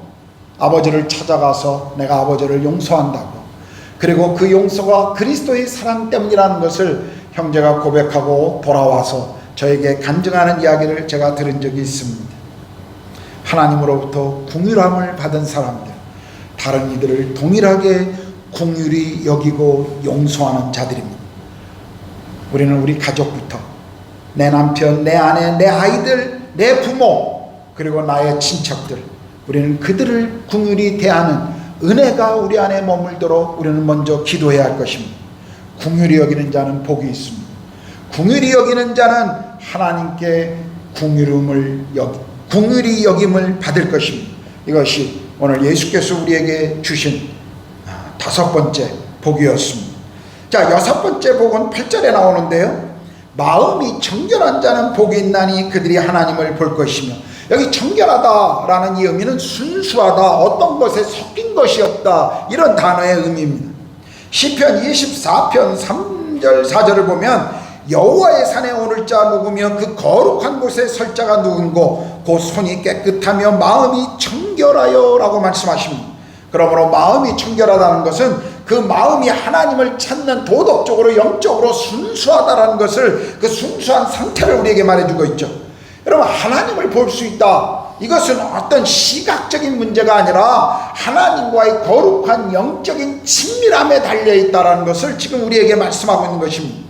Speaker 2: 아버지를 찾아가서 내가 아버지를 용서한다고, 그리고 그 용서가 그리스도의 사랑 때문이라는 것을 형제가 고백하고 돌아와서 저에게 간증하는 이야기를 제가 들은 적이 있습니다. 하나님으로부터 궁휼함을 받은 사람들, 다른 이들을 동일하게 궁휼히 여기고 용서하는 자들입니다. 우리는 우리 가족부터 내 남편, 내 아내, 내 아이들, 내 부모, 그리고 나의 친척들, 우리는 그들을 궁휼히 대하는 은혜가 우리 안에 머물도록 우리는 먼저 기도해야 할 것입니다. 궁휼히 여기는 자는 복이 있습니다. 궁휼히 여기는 자는 하나님께 궁휼히 여김을 받을 것입니다. 이것이 오늘 예수께서 우리에게 주신 5번째 복이었습니다. 자, 6번째 복은 8절에 나오는데요. 마음이 정결한 자는 복이 있나니 그들이 하나님을 볼 것이며, 여기 정결하다라는 이 의미는 순수하다, 어떤 것에 섞인 것이 없다, 이런 단어의 의미입니다. 시편 24편 3절 4절을 보면 여호와의 산에 오를 자 누구며 그 거룩한 곳에 설 자가 누군고 곧 손이 깨끗하며 마음이 청결하여 라고 말씀하십니다. 그러므로 마음이 청결하다는 것은 그 마음이 하나님을 찾는 도덕적으로 영적으로 순수하다는 것을, 그 순수한 상태를 우리에게 말해주고 있죠. 여러분, 하나님을 볼 수 있다, 이것은 어떤 시각적인 문제가 아니라 하나님과의 거룩한 영적인 친밀함에 달려있다는 것을 지금 우리에게 말씀하고 있는 것입니다.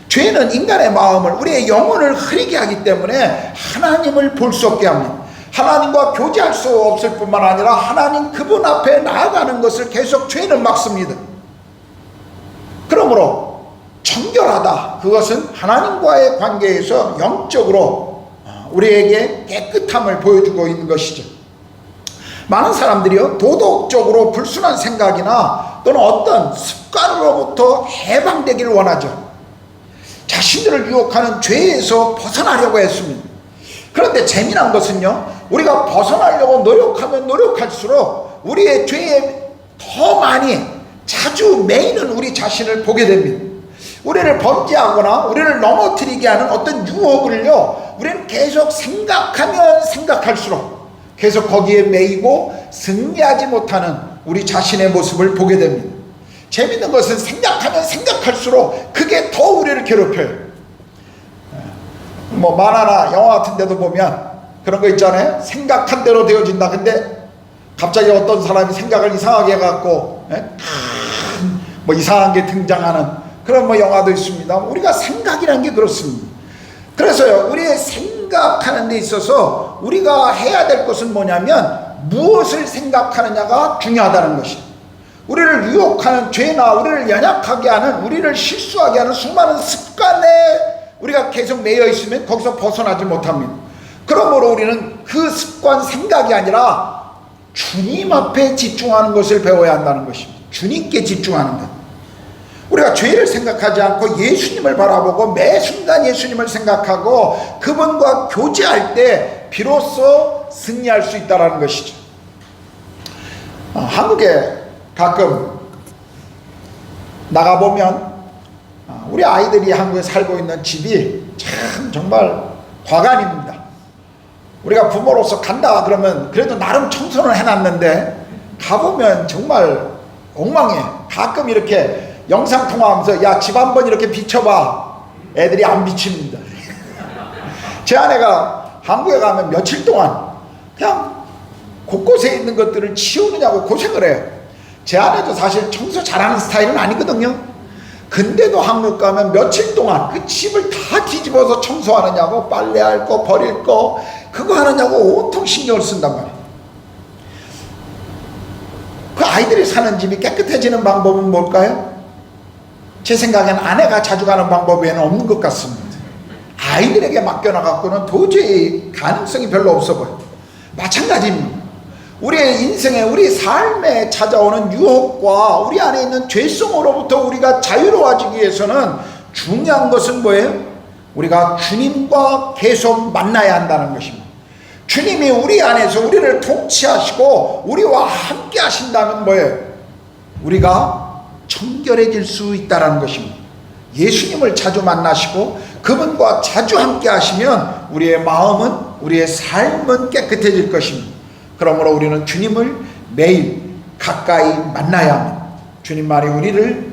Speaker 2: 죄는 인간의 마음을, 우리의 영혼을 흐리게 하기 때문에 하나님을 볼 수 없게 합니다. 하나님과 교제할 수 없을 뿐만 아니라 하나님 그분 앞에 나아가는 것을 계속 죄는 막습니다. 그러므로 청결하다, 그것은 하나님과의 관계에서 영적으로 우리에게 깨끗함을 보여주고 있는 것이죠. 많은 사람들이요, 도덕적으로 불순한 생각이나 또는 어떤 습관으로부터 해방되기를 원하죠. 자신들을 유혹하는 죄에서 벗어나려고 했습니다. 그런데 재미난 것은요, 우리가 벗어나려고 노력하면 노력할수록 우리의 죄에 더 많이 자주 매이는 우리 자신을 보게 됩니다. 우리를 범죄하거나 우리를 넘어뜨리게 하는 어떤 유혹을요, 우리는 계속 생각하면 생각할수록 계속 거기에 매이고 승리하지 못하는 우리 자신의 모습을 보게 됩니다. 재밌는 것은 생각하면 생각할수록 그게 더 우리를 괴롭혀요. 뭐 만화나 영화 같은 데도 보면 그런 거 있잖아요. 생각한 대로 되어진다. 근데 갑자기 어떤 사람이 생각을 이상하게 해갖고 뭐 이상한 게 등장하는 그런 뭐 영화도 있습니다. 우리가 생각이라는 게 그렇습니다. 그래서요, 우리의 생각하는 데 있어서 우리가 해야 될 것은 뭐냐면 무엇을 생각하느냐가 중요하다는 것입니다. 우리를 유혹하는 죄나 우리를 연약하게 하는, 우리를 실수하게 하는 수많은 습관에 우리가 계속 매여 있으면 거기서 벗어나지 못합니다. 그러므로 우리는 그 습관, 생각이 아니라 주님 앞에 집중하는 것을 배워야 한다는 것입니다. 주님께 집중하는 것. 우리가 죄를 생각하지 않고 예수님을 바라보고 매 순간 예수님을 생각하고 그분과 교제할 때 비로소 승리할 수 있다는 것이죠. 한국에 가끔 나가보면 우리 아이들이 한국에 살고 있는 집이 참 정말 과간입니다. 우리가 부모로서 간다 그러면 그래도 나름 청소는 해놨는데 가보면 정말 엉망해. 가끔 이렇게 영상통화하면서 야, 집 한번 이렇게 비춰봐. 애들이 안 비칩니다. 제 아내가 한국에 가면 며칠 동안 그냥 곳곳에 있는 것들을 치우느냐고 고생을 해요. 제 아내도 사실 청소 잘하는 스타일은 아니거든요. 근데도 한국 가면 며칠 동안 그 집을 다 뒤집어서 청소하느냐고, 빨래할 거 버릴 거 그거 하느냐고 온통 신경을 쓴단 말이에요. 그 아이들이 사는 집이 깨끗해지는 방법은 뭘까요? 제 생각엔 아내가 자주 가는 방법 외에는 없는 것 같습니다. 아이들에게 맡겨놔갖고는 도저히 가능성이 별로 없어 보여요. 마찬가지입니다. 우리의 인생에, 우리 삶에 찾아오는 유혹과 우리 안에 있는 죄성으로부터 우리가 자유로워지기 위해서는 중요한 것은 뭐예요? 우리가 주님과 계속 만나야 한다는 것입니다. 주님이 우리 안에서 우리를 통치하시고 우리와 함께 하신다면 뭐예요? 우리가 청결해질 수 있다는 것입니다. 예수님을 자주 만나시고 그분과 자주 함께 하시면 우리의 마음은, 우리의 삶은 깨끗해질 것입니다. 그러므로 우리는 주님을 매일 가까이 만나야 합니다. 주님만이 우리를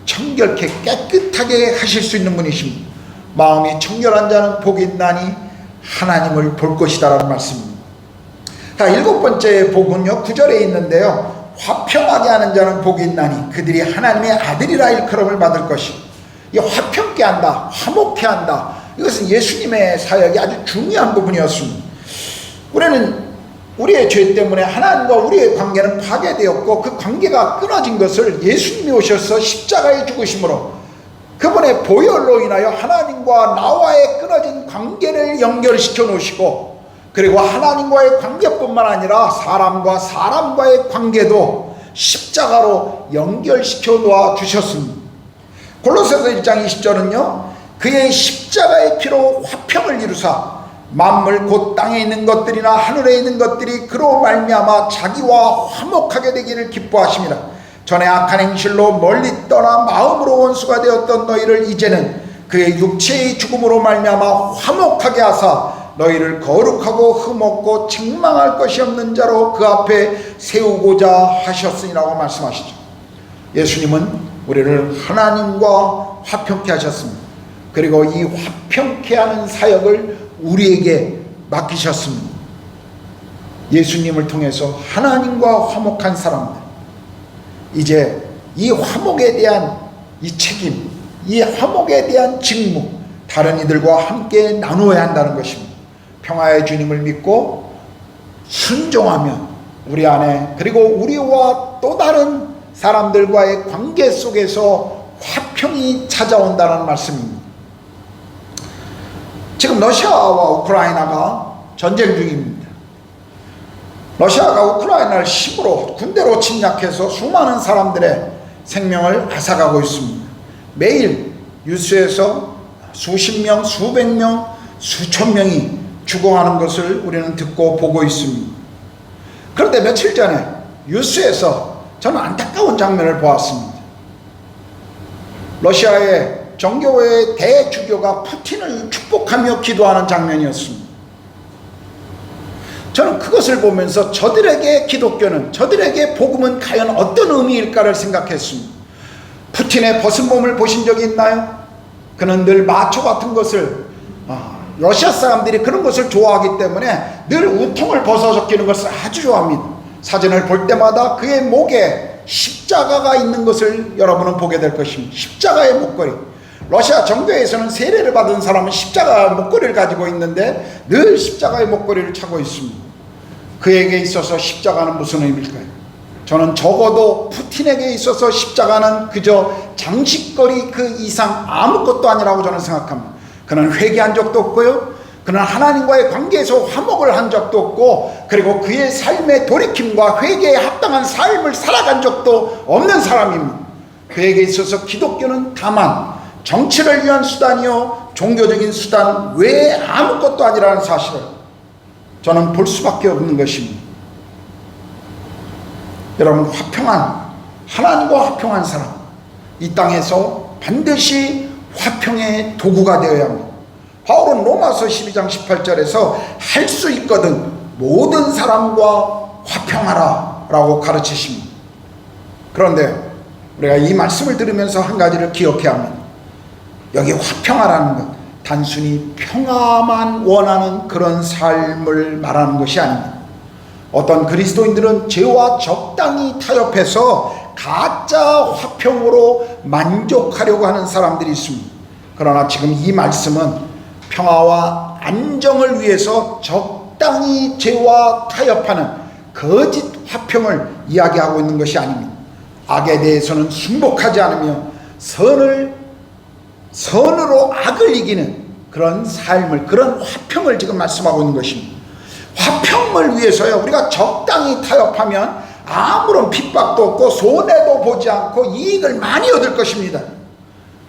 Speaker 2: 청결케 깨끗하게 하실 수 있는 분이십니다. 마음이 청결한 자는 복이 있나니 하나님을 볼 것이다 라는 말씀입니다. 자, 7번째 복은요, 9절에 있는데요, 화평하게 하는 자는 복이 있나니 그들이 하나님의 아들이라 일컬음을 받을 것이고, 이 화평케 한다, 화목케 한다, 이것은 예수님의 사역이 아주 중요한 부분이었습니다. 우리는 우리의 죄 때문에 하나님과 우리의 관계는 파괴되었고 그 관계가 끊어진 것을 예수님이 오셔서 십자가에 죽으심으로 그분의 보혈로 인하여 하나님과 나와의 끊어진 관계를 연결시켜 놓으시고, 그리고 하나님과의 관계뿐만 아니라 사람과 사람과의 관계도 십자가로 연결시켜 놓아 주셨습니다. 골로새서 1장 20절은요, 그의 십자가의 피로 화평을 이루사 만물 곧 땅에 있는 것들이나 하늘에 있는 것들이 그로 말미암아 자기와 화목하게 되기를 기뻐하심이라. 전에 악한 행실로 멀리 떠나 마음으로 원수가 되었던 너희를 이제는 그의 육체의 죽음으로 말미암아 화목하게 하사 너희를 거룩하고 흠없고 책망할 것이 없는 자로 그 앞에 세우고자 하셨으니라고 말씀하시죠. 예수님은 우리를 하나님과 화평케 하셨습니다. 그리고 이 화평케 하는 사역을 우리에게 맡기셨습니다. 예수님을 통해서 하나님과 화목한 사람들, 이제 이 화목에 대한 이 책임, 이 화목에 대한 직무, 다른 이들과 함께 나누어야 한다는 것입니다. 평화의 주님을 믿고 순종하면 우리 안에, 그리고 우리와 또 다른 사람들과의 관계 속에서 화평이 찾아온다는 말씀입니다. 지금 러시아와 우크라이나가 전쟁 중입니다. 러시아가 우크라이나를 힘으로 군대로 침략해서 수많은 사람들의 생명을 앗아가고 있습니다. 매일 뉴스에서 수십 명, 수백 명, 수천 명이 죽어가는 것을 우리는 듣고 보고 있습니다. 그런데 며칠 전에 뉴스에서 저는 안타까운 장면을 보았습니다. 러시아의 정교회의 대주교가 푸틴을 축복하며 기도하는 장면이었습니다. 저는 그것을 보면서 저들에게 기독교는, 저들에게 복음은 과연 어떤 의미일까를 생각했습니다. 푸틴의 벗은 몸을 보신 적이 있나요? 그는 늘 마초 같은 것을, 러시아 사람들이 그런 것을 좋아하기 때문에 늘 우통을 벗어 끼는 것을 아주 좋아합니다. 사진을 볼 때마다 그의 목에 십자가가 있는 것을 여러분은 보게 될 것입니다. 십자가의 목걸이. 러시아 정교회에서는 세례를 받은 사람은 십자가 목걸이를 가지고 있는데 늘 십자가의 목걸이를 차고 있습니다. 그에게 있어서 십자가는 무슨 의미일까요? 저는 적어도 푸틴에게 있어서 십자가는 그저 장식거리 그 이상 아무것도 아니라고 저는 생각합니다. 그는 회개한 적도 없고요, 그는 하나님과의 관계에서 화목을 한 적도 없고, 그리고 그의 삶의 돌이킴과 회개에 합당한 삶을 살아간 적도 없는 사람입니다. 그에게 있어서 기독교는 다만 정치를 위한 수단이요 종교적인 수단 외에 아무것도 아니라는 사실을 저는 볼 수밖에 없는 것입니다. 여러분, 하나님과 화평한 사람, 이 땅에서 반드시 화평의 도구가 되어야 합니다. 바울은 로마서 12장 18절에서 할 수 있거든 모든 사람과 화평하라 라고 가르치십니다. 그런데 우리가 이 말씀을 들으면서 한 가지를 기억해야 합니다. 여기 화평하라는 것, 단순히 평화만 원하는 그런 삶을 말하는 것이 아닙니다. 어떤 그리스도인들은 죄와 적당히 타협해서 가짜 화평으로 만족하려고 하는 사람들이 있습니다. 그러나 지금 이 말씀은 평화와 안정을 위해서 적당히 죄와 타협하는 거짓 화평을 이야기하고 있는 것이 아닙니다. 악에 대해서는 순복하지 않으며 선으로 악을 이기는 그런 삶을, 그런 화평을 지금 말씀하고 있는 것입니다. 화평을 위해서요, 우리가 적당히 타협하면 아무런 핍박도 없고 손해도 보지 않고 이익을 많이 얻을 것입니다.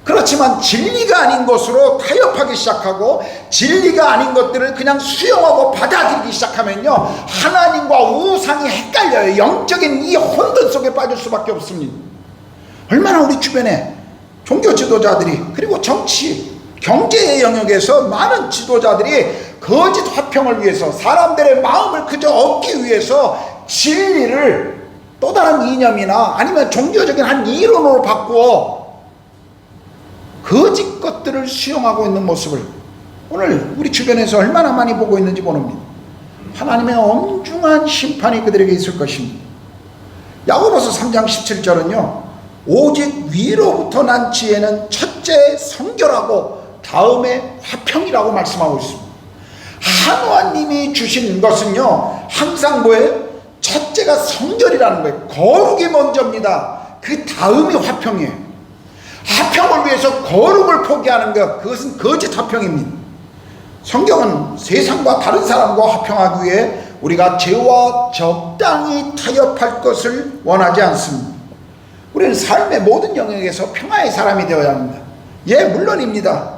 Speaker 2: 그렇지만 진리가 아닌 것으로 타협하기 시작하고 진리가 아닌 것들을 그냥 수용하고 받아들이기 시작하면요, 하나님과 우상이 헷갈려요. 영적인 이 혼돈 속에 빠질 수밖에 없습니다. 얼마나 우리 주변에 종교 지도자들이, 그리고 정치, 경제의 영역에서 많은 지도자들이 거짓 화평을 위해서, 사람들의 마음을 그저 얻기 위해서 진리를 또 다른 이념이나 아니면 종교적인 한 이론으로 바꾸어 거짓 것들을 수용하고 있는 모습을 오늘 우리 주변에서 얼마나 많이 보고 있는지 모릅니다. 하나님의 엄중한 심판이 그들에게 있을 것입니다. 야고보서 3장 17절은요, 오직 위로부터 난 지혜는 첫째 성결하고 다음에 화평이라고 말씀하고 있습니다. 하나님이 주신 것은요, 항상 뭐예요? 첫째가 성결이라는 거예요. 거룩이 먼저입니다. 그 다음이 화평이에요. 화평을 위해서 거룩을 포기하는 것, 그것은 거짓 화평입니다. 성경은 세상과 다른 사람과 화평하기 위해 우리가 죄와 적당히 타협할 것을 원하지 않습니다. 우리는 삶의 모든 영역에서 평화의 사람이 되어야 합니다. 예, 물론입니다.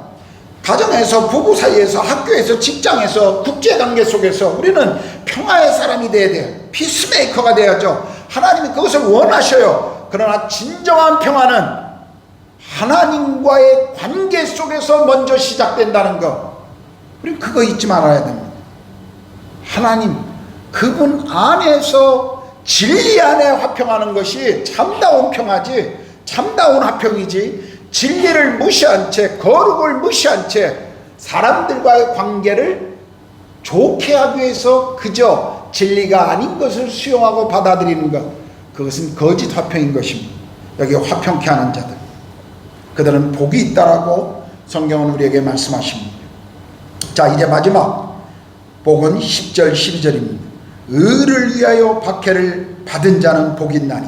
Speaker 2: 가정에서, 부부 사이에서, 학교에서, 직장에서, 국제관계 속에서 우리는 평화의 사람이 되어야 돼요. 피스메이커가 되어야죠. 하나님이 그것을 원하셔요. 그러나 진정한 평화는 하나님과의 관계 속에서 먼저 시작된다는 것, 우리 그거 잊지 말아야 됩니다. 하나님, 그분 안에서 진리 안에 화평하는 것이 참다운 평화지, 참다운 화평이지, 진리를 무시한 채, 거룩을 무시한 채 사람들과의 관계를 좋게 하기 위해서 그저 진리가 아닌 것을 수용하고 받아들이는 것, 그것은 거짓 화평인 것입니다. 여기 화평케 하는 자들, 그들은 복이 있다라고 성경은 우리에게 말씀하십니다. 자, 이제 마지막 복은 10절 12절입니다. 의를 위하여 박해를 받은 자는 복이 있나니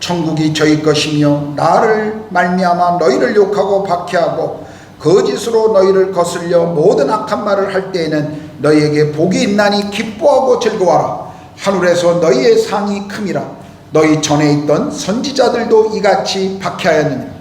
Speaker 2: 천국이 저희 것이며 나를 말미암아 너희를 욕하고 박해하고 거짓으로 너희를 거슬려 모든 악한 말을 할 때에는 너희에게 복이 있나니 기뻐하고 즐거워하라. 하늘에서 너희의 상이 큼이라. 너희 전에 있던 선지자들도 이같이 박해하였느니라.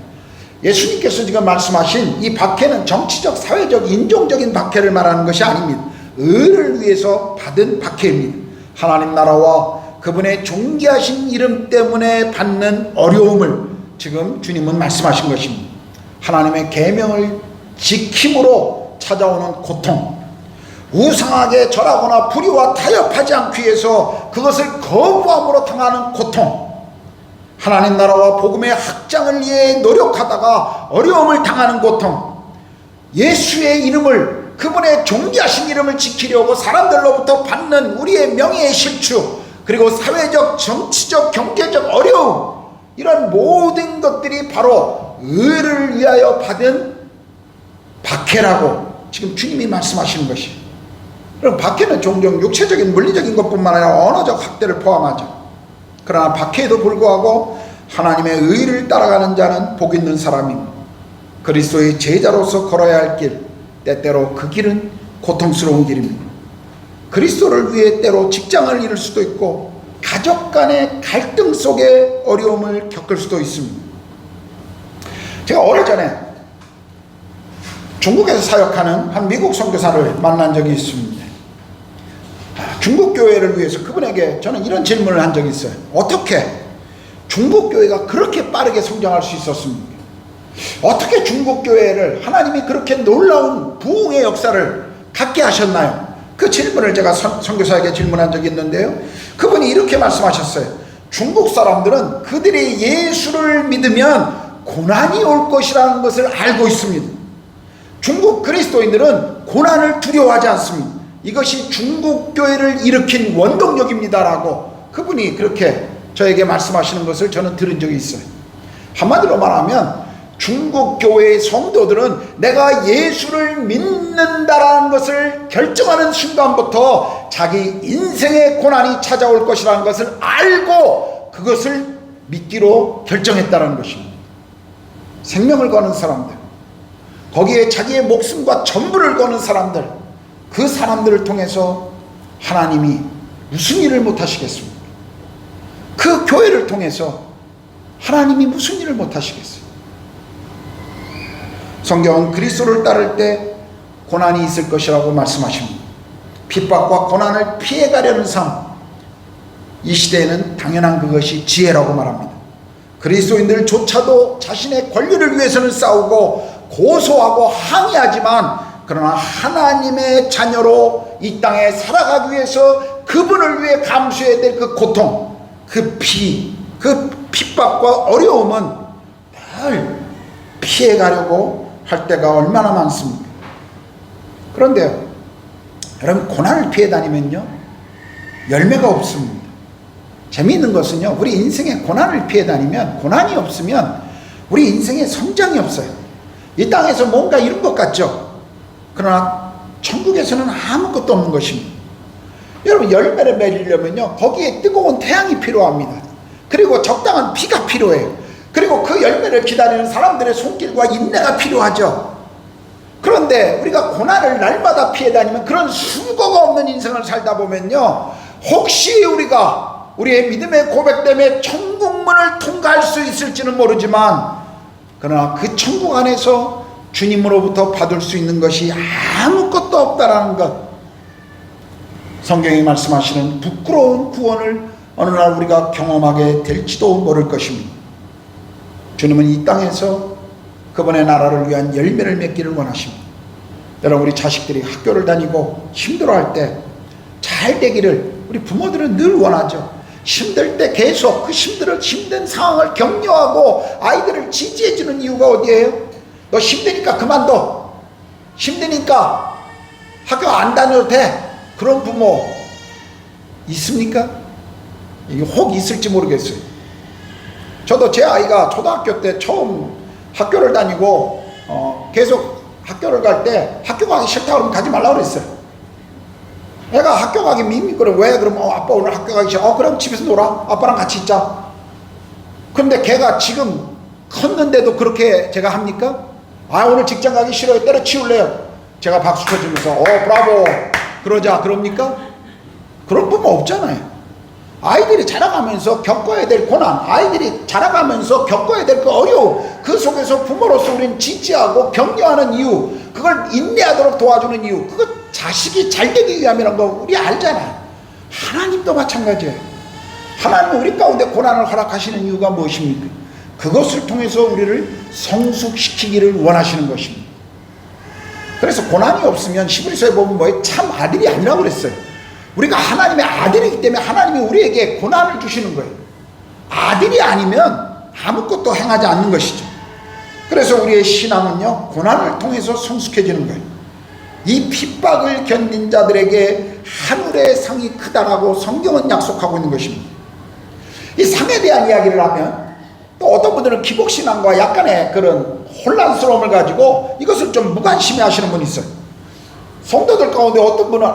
Speaker 2: 예수님께서 지금 말씀하신 이 박해는 정치적, 사회적, 인종적인 박해를 말하는 것이 아닙니다. 의를 위해서 받은 박해입니다. 하나님 나라와 그분의 존귀하신 이름 때문에 받는 어려움을 지금 주님은 말씀하신 것입니다. 하나님의 계명을 지킴으로 찾아오는 고통, 우상하게 절하거나 불의와 타협하지 않기 위해서 그것을 거부함으로 당하는 고통, 하나님 나라와 복음의 확장을 위해 노력하다가 어려움을 당하는 고통, 예수의 이름을, 그분의 존귀하신 이름을 지키려고 사람들로부터 받는 우리의 명예의 실추, 그리고 사회적, 정치적, 경제적 어려움, 이런 모든 것들이 바로 의를 위하여 받은 박해라고 지금 주님이 말씀하시는 것이에요. 그럼 박해는 종종 육체적인 물리적인 것뿐만 아니라 언어적 학대를 포함하죠. 그러나 박해에도 불구하고 하나님의 의를 따라가는 자는 복 있는 사람입니다. 그리스도의 제자로서 걸어야 할 길, 때때로 그 길은 고통스러운 길입니다. 그리스도를 위해 때로 직장을 잃을 수도 있고 가족 간의 갈등 속에 어려움을 겪을 수도 있습니다. 제가 오래전에 중국에서 사역하는 한 미국 선교사를 만난 적이 있습니다. 중국 교회를 위해서 그분에게 저는 이런 질문을 한 적이 있어요. 어떻게 중국 교회가 그렇게 빠르게 성장할 수 있었습니까? 어떻게 중국 교회를 하나님이 그렇게 놀라운 부흥의 역사를 갖게 하셨나요? 그 질문을 제가 선교사에게 질문한 적이 있는데요, 그분이 이렇게 말씀하셨어요. 중국 사람들은 그들이 예수를 믿으면 고난이 올 것이라는 것을 알고 있습니다. 중국 그리스도인들은 고난을 두려워하지 않습니다. 이것이 중국 교회를 일으킨 원동력입니다라고 그분이 그렇게 저에게 말씀하시는 것을 저는 들은 적이 있어요. 한마디로 말하면 중국 교회의 성도들은 내가 예수를 믿는다라는 것을 결정하는 순간부터 자기 인생의 고난이 찾아올 것이라는 것을 알고 그것을 믿기로 결정했다는 것입니다. 생명을 거는 사람들, 거기에 자기의 목숨과 전부를 거는 사람들, 그 사람들을 통해서 하나님이 무슨 일을 못하시겠습니까? 그 교회를 통해서 하나님이 무슨 일을 못하시겠어요? 성경은 그리스도를 따를 때 고난이 있을 것이라고 말씀하십니다. 핍박과 고난을 피해가려는 삶, 이 시대에는 당연한 그것이 지혜라고 말합니다. 그리스도인들조차도 자신의 권리를 위해서는 싸우고 고소하고 항의하지만, 그러나 하나님의 자녀로 이 땅에 살아가기 위해서 그분을 위해 감수해야 될 그 고통, 그 핍박과 어려움은 늘 피해가려고 할 때가 얼마나 많습니까? 그런데요, 여러분, 고난을 피해 다니면요 열매가 없습니다. 재미있는 것은요, 우리 인생에 고난을 피해 다니면, 고난이 없으면 우리 인생에 성장이 없어요. 이 땅에서 뭔가 이룬 것 같죠? 그러나 천국에서는 아무것도 없는 것입니다. 여러분, 열매를 맺으려면요 거기에 뜨거운 태양이 필요합니다. 그리고 적당한 비가 필요해요. 그리고 그 열매를 기다리는 사람들의 손길과 인내가 필요하죠. 그런데 우리가 고난을 날마다 피해 다니면, 그런 수고가 없는 인생을 살다 보면요, 혹시 우리가 우리의 믿음의 고백 때문에 천국문을 통과할 수 있을지는 모르지만, 그러나 그 천국 안에서 주님으로부터 받을 수 있는 것이 아무것도 없다라는 것, 성경이 말씀하시는 부끄러운 구원을 어느 날 우리가 경험하게 될지도 모를 것입니다. 주님은 이 땅에서 그분의 나라를 위한 열매를 맺기를 원하십니다. 여러분, 우리 자식들이 학교를 다니고 힘들어할 때 잘 되기를 우리 부모들은 늘 원하죠. 힘들 때 계속 그 힘든 상황을 격려하고 아이들을 지지해 주는 이유가 어디예요? 너 힘드니까 그만둬, 힘드니까 학교 안 다녀도 돼, 그런 부모 있습니까? 이게 혹 있을지 모르겠어요. 저도 제 아이가 초등학교 때 처음 학교를 다니고 계속 학교를 갈 때 학교 가기 싫다 그러면 가지 말라고 그랬어요. 애가 학교 가기 밋밋거려. 왜? 그러면 아빠 오늘 학교 가기 싫어. 그럼 집에서 놀아, 아빠랑 같이 있자. 근데 걔가 지금 컸는데도 그렇게 제가 합니까? 오늘 직장 가기 싫어요, 때려치울래요. 제가 박수 쳐주면서 브라보 그러자 그럽니까? 그런 부모 없잖아요. 아이들이 자라가면서 겪어야 될 고난, 아이들이 자라가면서 겪어야 될 그 어려움, 그 속에서 부모로서 우리는 지지하고 격려하는 이유, 그걸 인내하도록 도와주는 이유, 그거 자식이 잘 되기 위함이라는 거 우리 알잖아요. 하나님도 마찬가지예요. 하나님은 우리 가운데 고난을 허락하시는 이유가 무엇입니까? 그것을 통해서 우리를 성숙시키기를 원하시는 것입니다. 그래서 고난이 없으면 히브리서에 보면 뭐예요? 참 아들이 아니라고 그랬어요. 우리가 하나님의 아들이기 때문에 하나님이 우리에게 고난을 주시는 거예요. 아들이 아니면 아무것도 행하지 않는 것이죠. 그래서 우리의 신앙은요, 고난을 통해서 성숙해지는 거예요. 이 핍박을 견딘 자들에게 하늘의 상이 크다라고 성경은 약속하고 있는 것입니다. 이 상에 대한 이야기를 하면 또 어떤 분들은 기복신앙과 약간의 그런 혼란스러움을 가지고 이것을 좀 무관심해 하시는 분이 있어요. 성도들 가운데 어떤 분은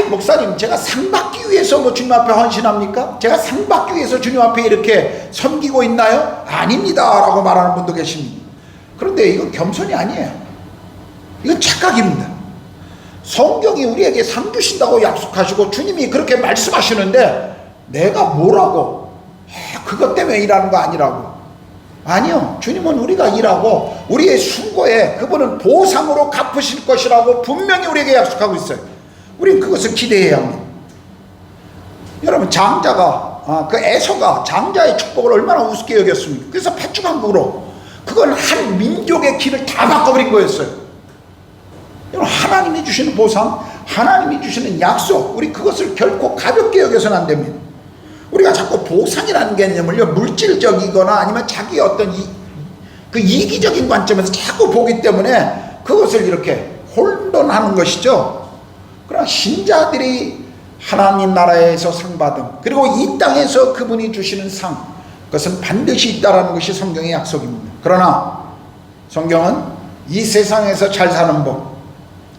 Speaker 2: 목사님, 제가 상 받기 위해서 뭐 주님 앞에 헌신합니까? 제가 상 받기 위해서 주님 앞에 이렇게 섬기고 있나요? 아닙니다 라고 말하는 분도 계십니다. 그런데 이건 겸손이 아니에요. 이건 착각입니다. 성경이 우리에게 상 주신다고 약속하시고 주님이 그렇게 말씀하시는데 내가 뭐라고 그것 때문에 일하는 거 아니라고. 아니요, 주님은 우리가 일하고 우리의 수고에 그분은 보상으로 갚으실 것이라고 분명히 우리에게 약속하고 있어요. 우리는 그것을 기대해야 합니다. 여러분, 장자가 그 에서가 장자의 축복을 얼마나 우습게 여겼습니까? 그래서 팥죽왕국으로 그건 한 민족의 길을 다 바꿔버린 거였어요. 여러분, 하나님이 주시는 보상, 하나님이 주시는 약속, 우리 그것을 결코 가볍게 여겨서는 안 됩니다. 우리가 자꾸 보상이라는 개념을요, 물질적이거나 아니면 자기의 어떤 그 이기적인 관점에서 자꾸 보기 때문에 그것을 이렇게 혼돈하는 것이죠. 그러나 신자들이 하나님 나라에서 상 받음, 그리고 이 땅에서 그분이 주시는 상, 그것은 반드시 있다라는 것이 성경의 약속입니다. 그러나 성경은 이 세상에서 잘 사는 법,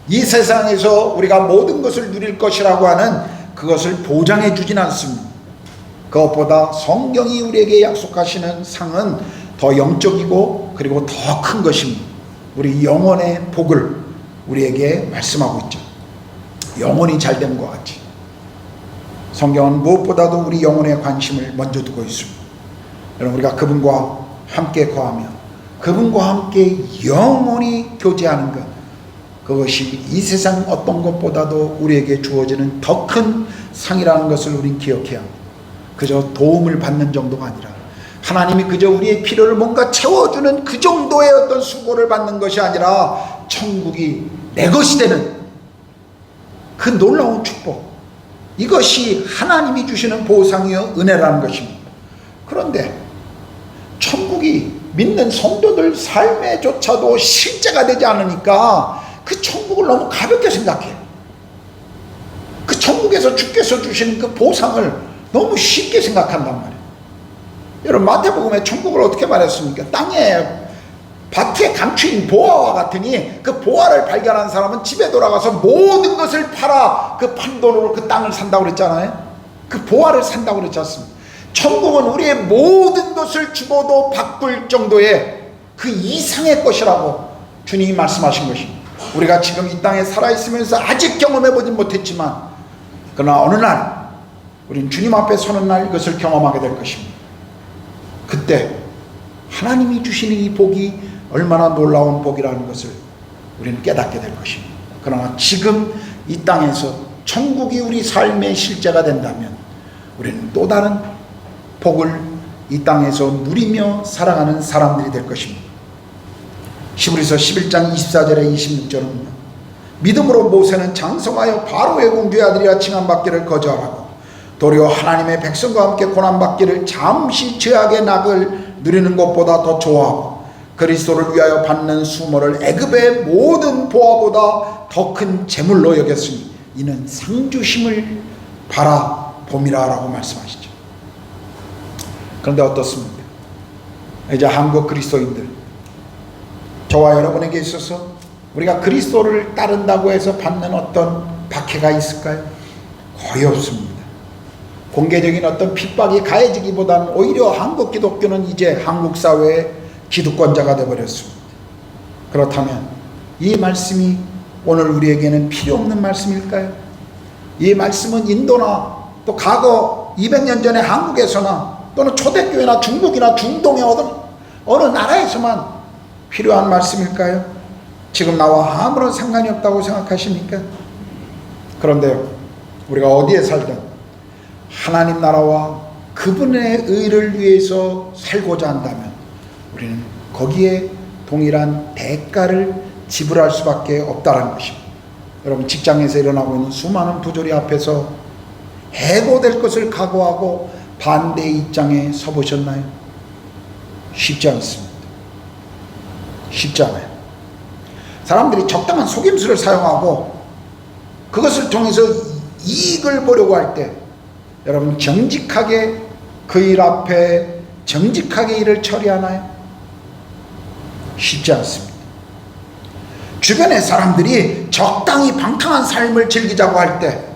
Speaker 2: 이 세상에서 우리가 모든 것을 누릴 것이라고 하는 그것을 보장해 주진 않습니다. 그것보다 성경이 우리에게 약속하시는 상은 더 영적이고 그리고 더 큰 것입니다. 우리 영혼의 복을 우리에게 말씀하고 있죠. 영혼이 잘된 것 같이 성경은 무엇보다도 우리 영혼의 관심을 먼저 두고 있습니다. 여러분, 우리가 그분과 함께 거하며 그분과 함께 영원히 교제하는 것, 그것이 이 세상 어떤 것보다도 우리에게 주어지는 더 큰 상이라는 것을 우리는 기억해야 합니다. 그저 도움을 받는 정도가 아니라 하나님이 그저 우리의 필요를 뭔가 채워주는 그 정도의 어떤 수고를 받는 것이 아니라 천국이 내 것이 되는 그 놀라운 축복, 이것이 하나님이 주시는 보상이요 은혜라는 것입니다. 그런데 천국이 믿는 성도들 삶에조차도 실제가 되지 않으니까 그 천국을 너무 가볍게 생각해요. 그 천국에서 주께서 주시는 그 보상을 너무 쉽게 생각한단 말이에요. 여러분, 마태복음에 천국을 어떻게 말했습니까? 땅에 밭에 감추인 보화와 같으니 그 보화를 발견한 사람은 집에 돌아가서 모든 것을 팔아 그 판 돈으로 그 땅을 산다고 그랬잖아요. 그 보화를 산다고 그랬지 않습니까? 천국은 우리의 모든 것을 주고도 바꿀 정도의 그 이상의 것이라고 주님이 말씀하신 것입니다. 우리가 지금 이 땅에 살아있으면서 아직 경험해보진 못했지만 그러나 어느 날 우린 주님 앞에 서는 날 이것을 경험하게 될 것입니다. 그때 하나님이 주시는 이 복이 얼마나 놀라운 복이라는 것을 우리는 깨닫게 될 것입니다. 그러나 지금 이 땅에서 천국이 우리 삶의 실제가 된다면 우리는 또 다른 복을 이 땅에서 누리며 살아가는 사람들이 될 것입니다. 히브리서 11장 24절에 26절은 믿음으로 모세는 장성하여 바로의 공주의 아들이라 칭함받기를 거절하고 도리어 하나님의 백성과 함께 고난받기를 잠시 죄악의 낙을 누리는 것보다 더 좋아하고 그리스도를 위하여 받는 수모를 애굽의 모든 보화보다 더 큰 재물로 여겼으니 이는 상주심을 바라봄이라 라고 말씀하시죠. 그런데 어떻습니까? 이제 한국 그리스도인들, 저와 여러분에게 있어서 우리가 그리스도를 따른다고 해서 받는 어떤 박해가 있을까요? 거의 없습니다. 공개적인 어떤 핍박이 가해지기보다는 오히려 한국 기독교는 이제 한국 사회의 기득권자가 되어버렸습니다. 그렇다면 이 말씀이 오늘 우리에게는 필요 없는 말씀일까요? 이 말씀은 인도나 또 과거 200년 전에 한국에서나 또는 초대교회나 중국이나 중동의 어느 나라에서만 필요한 말씀일까요? 지금 나와 아무런 상관이 없다고 생각하십니까? 그런데요, 우리가 어디에 살든 하나님 나라와 그분의 의를 위해서 살고자 한다면 우리는 거기에 동일한 대가를 지불할 수밖에 없다는 것입니다. 여러분, 직장에서 일어나고 있는 수많은 부조리 앞에서 해고될 것을 각오하고 반대의 입장에 서보셨나요? 쉽지 않습니다. 쉽지 않아요. 사람들이 적당한 속임수를 사용하고 그것을 통해서 이익을 보려고 할 때 여러분, 정직하게 그 일 앞에 정직하게 일을 처리하나요? 쉽지 않습니다. 주변의 사람들이 적당히 방탕한 삶을 즐기자고 할 때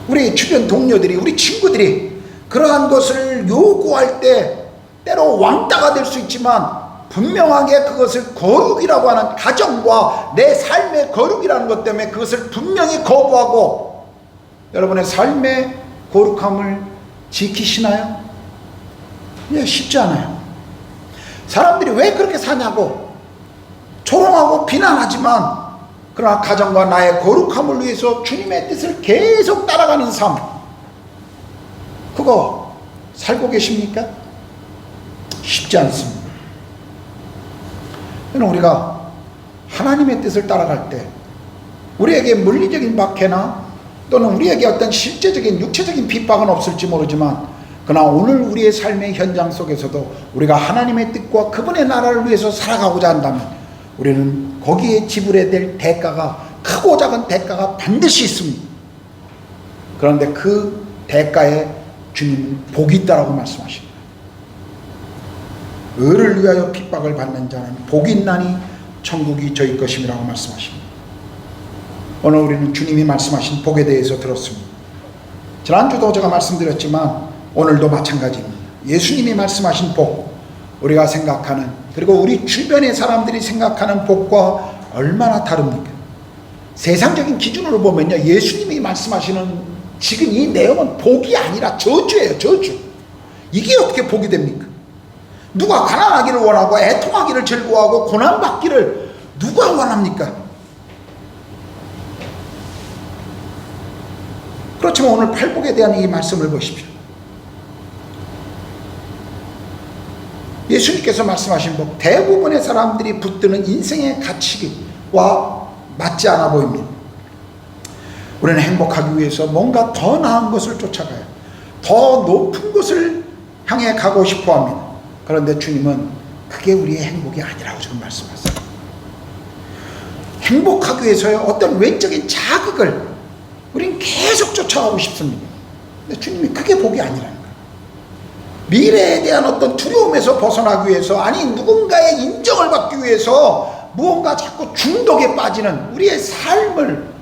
Speaker 2: 우리 주변 동료들이, 우리 친구들이 그러한 것을 요구할 때 때로 왕따가 될 수 있지만 분명하게 그것을 거룩이라고 하는 가정과 내 삶의 거룩이라는 것 때문에 그것을 분명히 거부하고 여러분의 삶의 거룩함을 지키시나요? 예, 쉽지 않아요. 사람들이 왜 그렇게 사냐고 조롱하고 비난하지만 그러나 가정과 나의 거룩함을 위해서 주님의 뜻을 계속 따라가는 삶, 그거 살고 계십니까? 쉽지 않습니다. 우리가 하나님의 뜻을 따라갈 때 우리에게 물리적인 박해나 또는 우리에게 어떤 실제적인 육체적인 핍박은 없을지 모르지만 그러나 오늘 우리의 삶의 현장 속에서도 우리가 하나님의 뜻과 그분의 나라를 위해서 살아가고자 한다면 우리는 거기에 지불해야 될 대가가, 크고 작은 대가가 반드시 있습니다. 그런데 그 대가에 주님은 복이 있다라고 말씀하십니다. 의를 위하여 핍박을 받는 자는 복이 있나니 천국이 저희 것임이라고 말씀하십니다. 오늘 우리는 주님이 말씀하신 복에 대해서 들었습니다. 지난주도 제가 말씀드렸지만 오늘도 마찬가지입니다. 예수님이 말씀하신 복, 우리가 생각하는, 그리고 우리 주변의 사람들이 생각하는 복과 얼마나 다릅니까? 세상적인 기준으로 보면요, 예수님이 말씀하시는 지금 이 내용은 복이 아니라 저주예요. 저주. 이게 어떻게 복이 됩니까? 누가 가난하기를 원하고 애통하기를 즐거워하고 고난받기를 누가 원합니까? 그렇지만 오늘 팔복에 대한 이 말씀을 보십시오. 예수님께서 말씀하신 복, 대부분의 사람들이 붙드는 인생의 가치와 맞지 않아 보입니다. 우리는 행복하기 위해서 뭔가 더 나은 것을 쫓아가요. 더 높은 것을 향해 가고 싶어 합니다. 그런데 주님은 그게 우리의 행복이 아니라고 지금 말씀하세요. 행복하기 위해서의 어떤 외적인 자극을 우리는 계속 쫓아가고 싶습니다. 근데 주님이 그게 복이 아니라는 거예요. 미래에 대한 어떤 두려움에서 벗어나기 위해서, 아니 누군가의 인정을 받기 위해서 무언가 자꾸 중독에 빠지는 우리의 삶을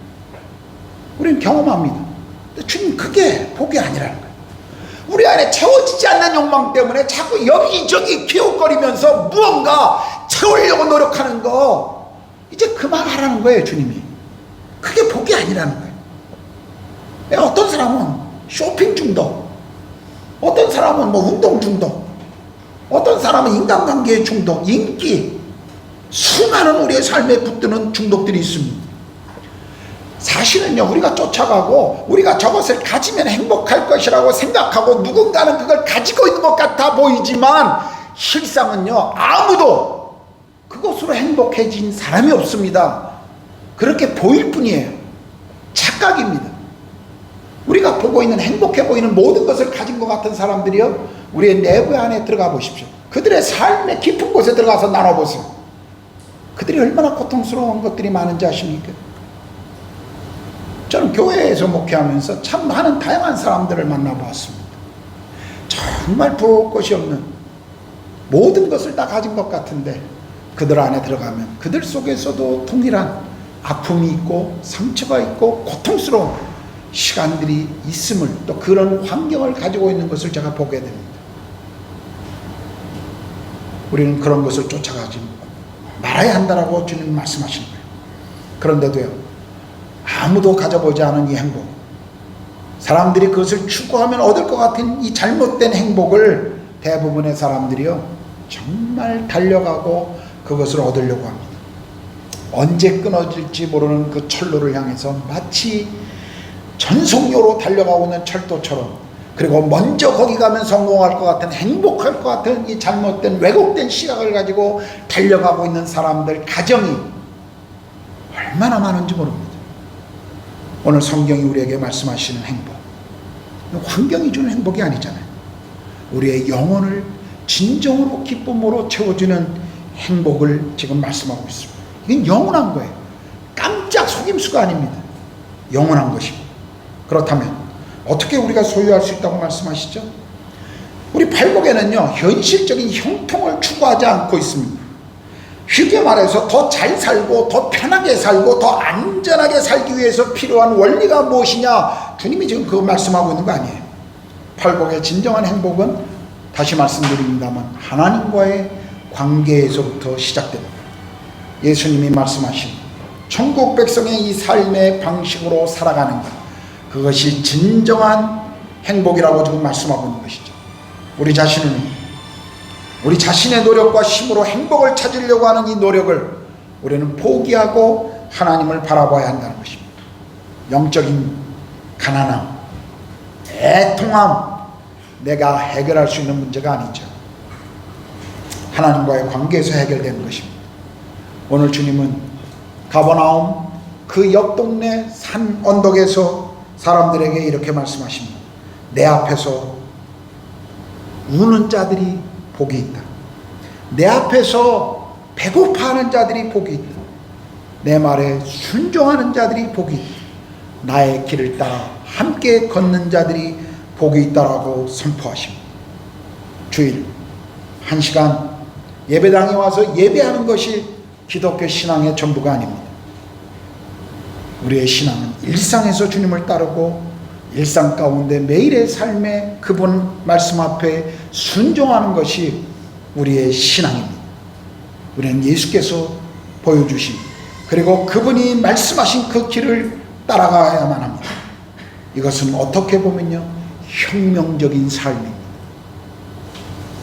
Speaker 2: 우리는 경험합니다. 근데 주님 그게 복이 아니라는 거예요. 우리 안에 채워지지 않는 욕망 때문에 자꾸 여기저기 기웃거리면서 무언가 채우려고 노력하는 거 이제 그만하라는 거예요. 주님이 그게 복이 아니라는 거예요. 어떤 사람은 쇼핑 중독, 어떤 사람은 뭐 운동 중독, 어떤 사람은 인간관계의 중독, 인기, 수많은 우리의 삶에 붙드는 중독들이 있습니다. 사실은요, 우리가 쫓아가고 우리가 저것을 가지면 행복할 것이라고 생각하고 누군가는 그걸 가지고 있는 것 같아 보이지만 실상은요, 아무도 그것으로 행복해진 사람이 없습니다. 그렇게 보일 뿐이에요. 착각입니다. 우리가 보고 있는 행복해 보이는 모든 것을 가진 것 같은 사람들이요, 우리의 내부 안에 들어가 보십시오. 그들의 삶의 깊은 곳에 들어가서 나눠보세요. 그들이 얼마나 고통스러운 것들이 많은지 아십니까? 저는 교회에서 목회하면서 참 많은 다양한 사람들을 만나보았습니다. 정말 부러울 것이 없는 모든 것을 다 가진 것 같은데, 그들 안에 들어가면 그들 속에서도 동일한 아픔이 있고 상처가 있고 고통스러운 시간들이 있음을, 또 그런 환경을 가지고 있는 것을 제가 보게 됩니다. 우리는 그런 것을 쫓아가지 말아야 한다라고 주님 말씀하신 거예요. 그런데도요, 아무도 가져보지 않은 이 행복, 사람들이 그것을 추구하면 얻을 것 같은 이 잘못된 행복을 대부분의 사람들이요, 정말 달려가고 그것을 얻으려고 합니다. 언제 끊어질지 모르는 그 철로를 향해서 마치 전속력으로 달려가고 있는 철도처럼, 그리고 먼저 거기 가면 성공할 것 같은, 행복할 것 같은 이 잘못된 왜곡된 시각을 가지고 달려가고 있는 사람들 가정이 얼마나 많은지 모릅니다. 오늘 성경이 우리에게 말씀하시는 행복, 환경이 주는 행복이 아니잖아요. 우리의 영혼을 진정으로 기쁨으로 채워주는 행복을 지금 말씀하고 있습니다. 이건 영원한 거예요. 깜짝 속임수가 아닙니다. 영원한 것이고. 그렇다면 어떻게 우리가 소유할 수 있다고 말씀하시죠? 우리 팔복에는요, 현실적인 형통을 추구하지 않고 있습니다. 쉽게 말해서 더 잘 살고 더 편하게 살고 더 안전하게 살기 위해서 필요한 원리가 무엇이냐, 주님이 지금 그거 말씀하고 있는 거 아니에요. 팔복의 진정한 행복은, 다시 말씀드립니다만, 하나님과의 관계에서부터 시작됩니다. 예수님이 말씀하신 천국 백성의 이 삶의 방식으로 살아가는 것, 그것이 진정한 행복이라고 지금 말씀하고 있는 것이죠. 우리 자신의 노력과 힘으로 행복을 찾으려고 하는 이 노력을 우리는 포기하고 하나님을 바라봐야 한다는 것입니다. 영적인 가난함, 애통함, 내가 해결할 수 있는 문제가 아니죠. 하나님과의 관계에서 해결되는 것입니다. 오늘 주님은 가버나움 그 옆 동네 산 언덕에서 사람들에게 이렇게 말씀하십니다. 내 앞에서 우는 자들이 복이 있다. 내 앞에서 배고파하는 자들이 복이 있다. 내 말에 순종하는 자들이 복이 있다. 나의 길을 따라 함께 걷는 자들이 복이 있다라고 선포하십니다. 주일 1시간 예배당에 와서 예배하는 것이 기독교 신앙의 전부가 아닙니다. 우리의 신앙은 일상에서 주님을 따르고 일상 가운데 매일의 삶에 그분 말씀 앞에 순종하는 것이 우리의 신앙입니다. 우리는 예수께서 보여주신, 그리고 그분이 말씀하신 그 길을 따라가야만 합니다. 이것은 어떻게 보면요, 혁명적인 삶입니다.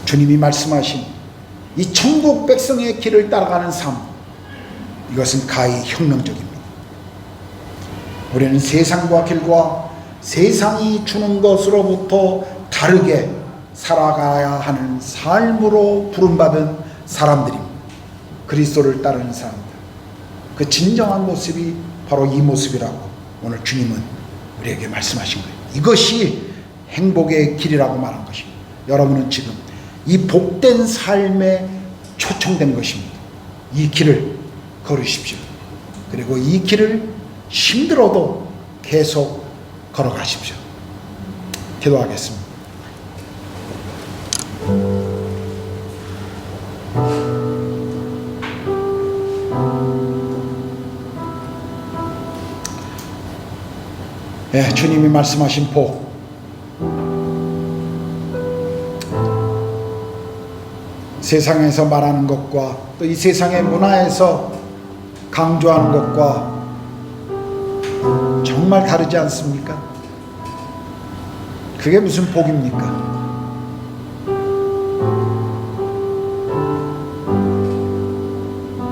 Speaker 2: 주님이 말씀하신 이 천국 백성의 길을 따라가는 삶, 이것은 가히 혁명적입니다. 우리는 세상과 길과 세상이 주는 것으로부터 다르게 살아가야 하는 삶으로 부름받은 사람들입니다. 그리스도를 따르는 사람들, 그 진정한 모습이 바로 이 모습이라고 오늘 주님은 우리에게 말씀하신 거예요. 이것이 행복의 길이라고 말한 것입니다. 여러분은 지금 이 복된 삶에 초청된 것입니다. 이 길을 걸으십시오. 그리고 이 길을 힘들어도 계속 걸어가십시오. 기도하겠습니다. 주님이 말씀하신 복, 세상에서 말하는 것과 또 이 세상의 문화에서 강조하는 것과 정말 다르지 않습니까? 그게 무슨 복입니까?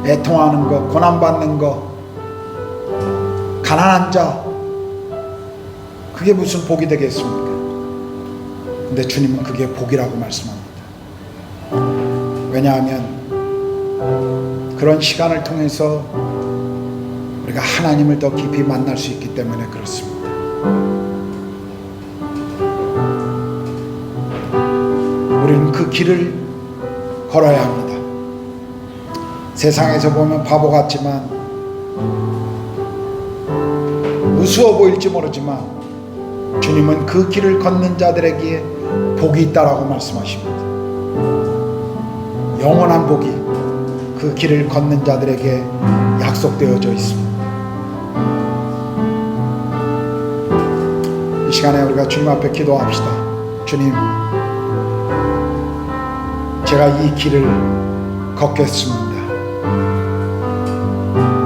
Speaker 2: 애통하는 것, 고난받는 것, 가난한 자, 그게 무슨 복이 되겠습니까? 근데 주님은 그게 복이라고 말씀합니다. 왜냐하면 그런 시간을 통해서 우리가 하나님을 더 깊이 만날 수 있기 때문에 그렇습니다. 우리는 그 길을 걸어야 합니다. 세상에서 보면 바보 같지만, 우스워 보일지 모르지만 주님은 그 길을 걷는 자들에게 복이 있다라고 말씀하십니다. 영원한 복이 그 길을 걷는 자들에게 약속되어져 있습니다. 이 시간에 우리가 주님 앞에 기도합시다. 주님, 제가 이 길을 걷겠습니다.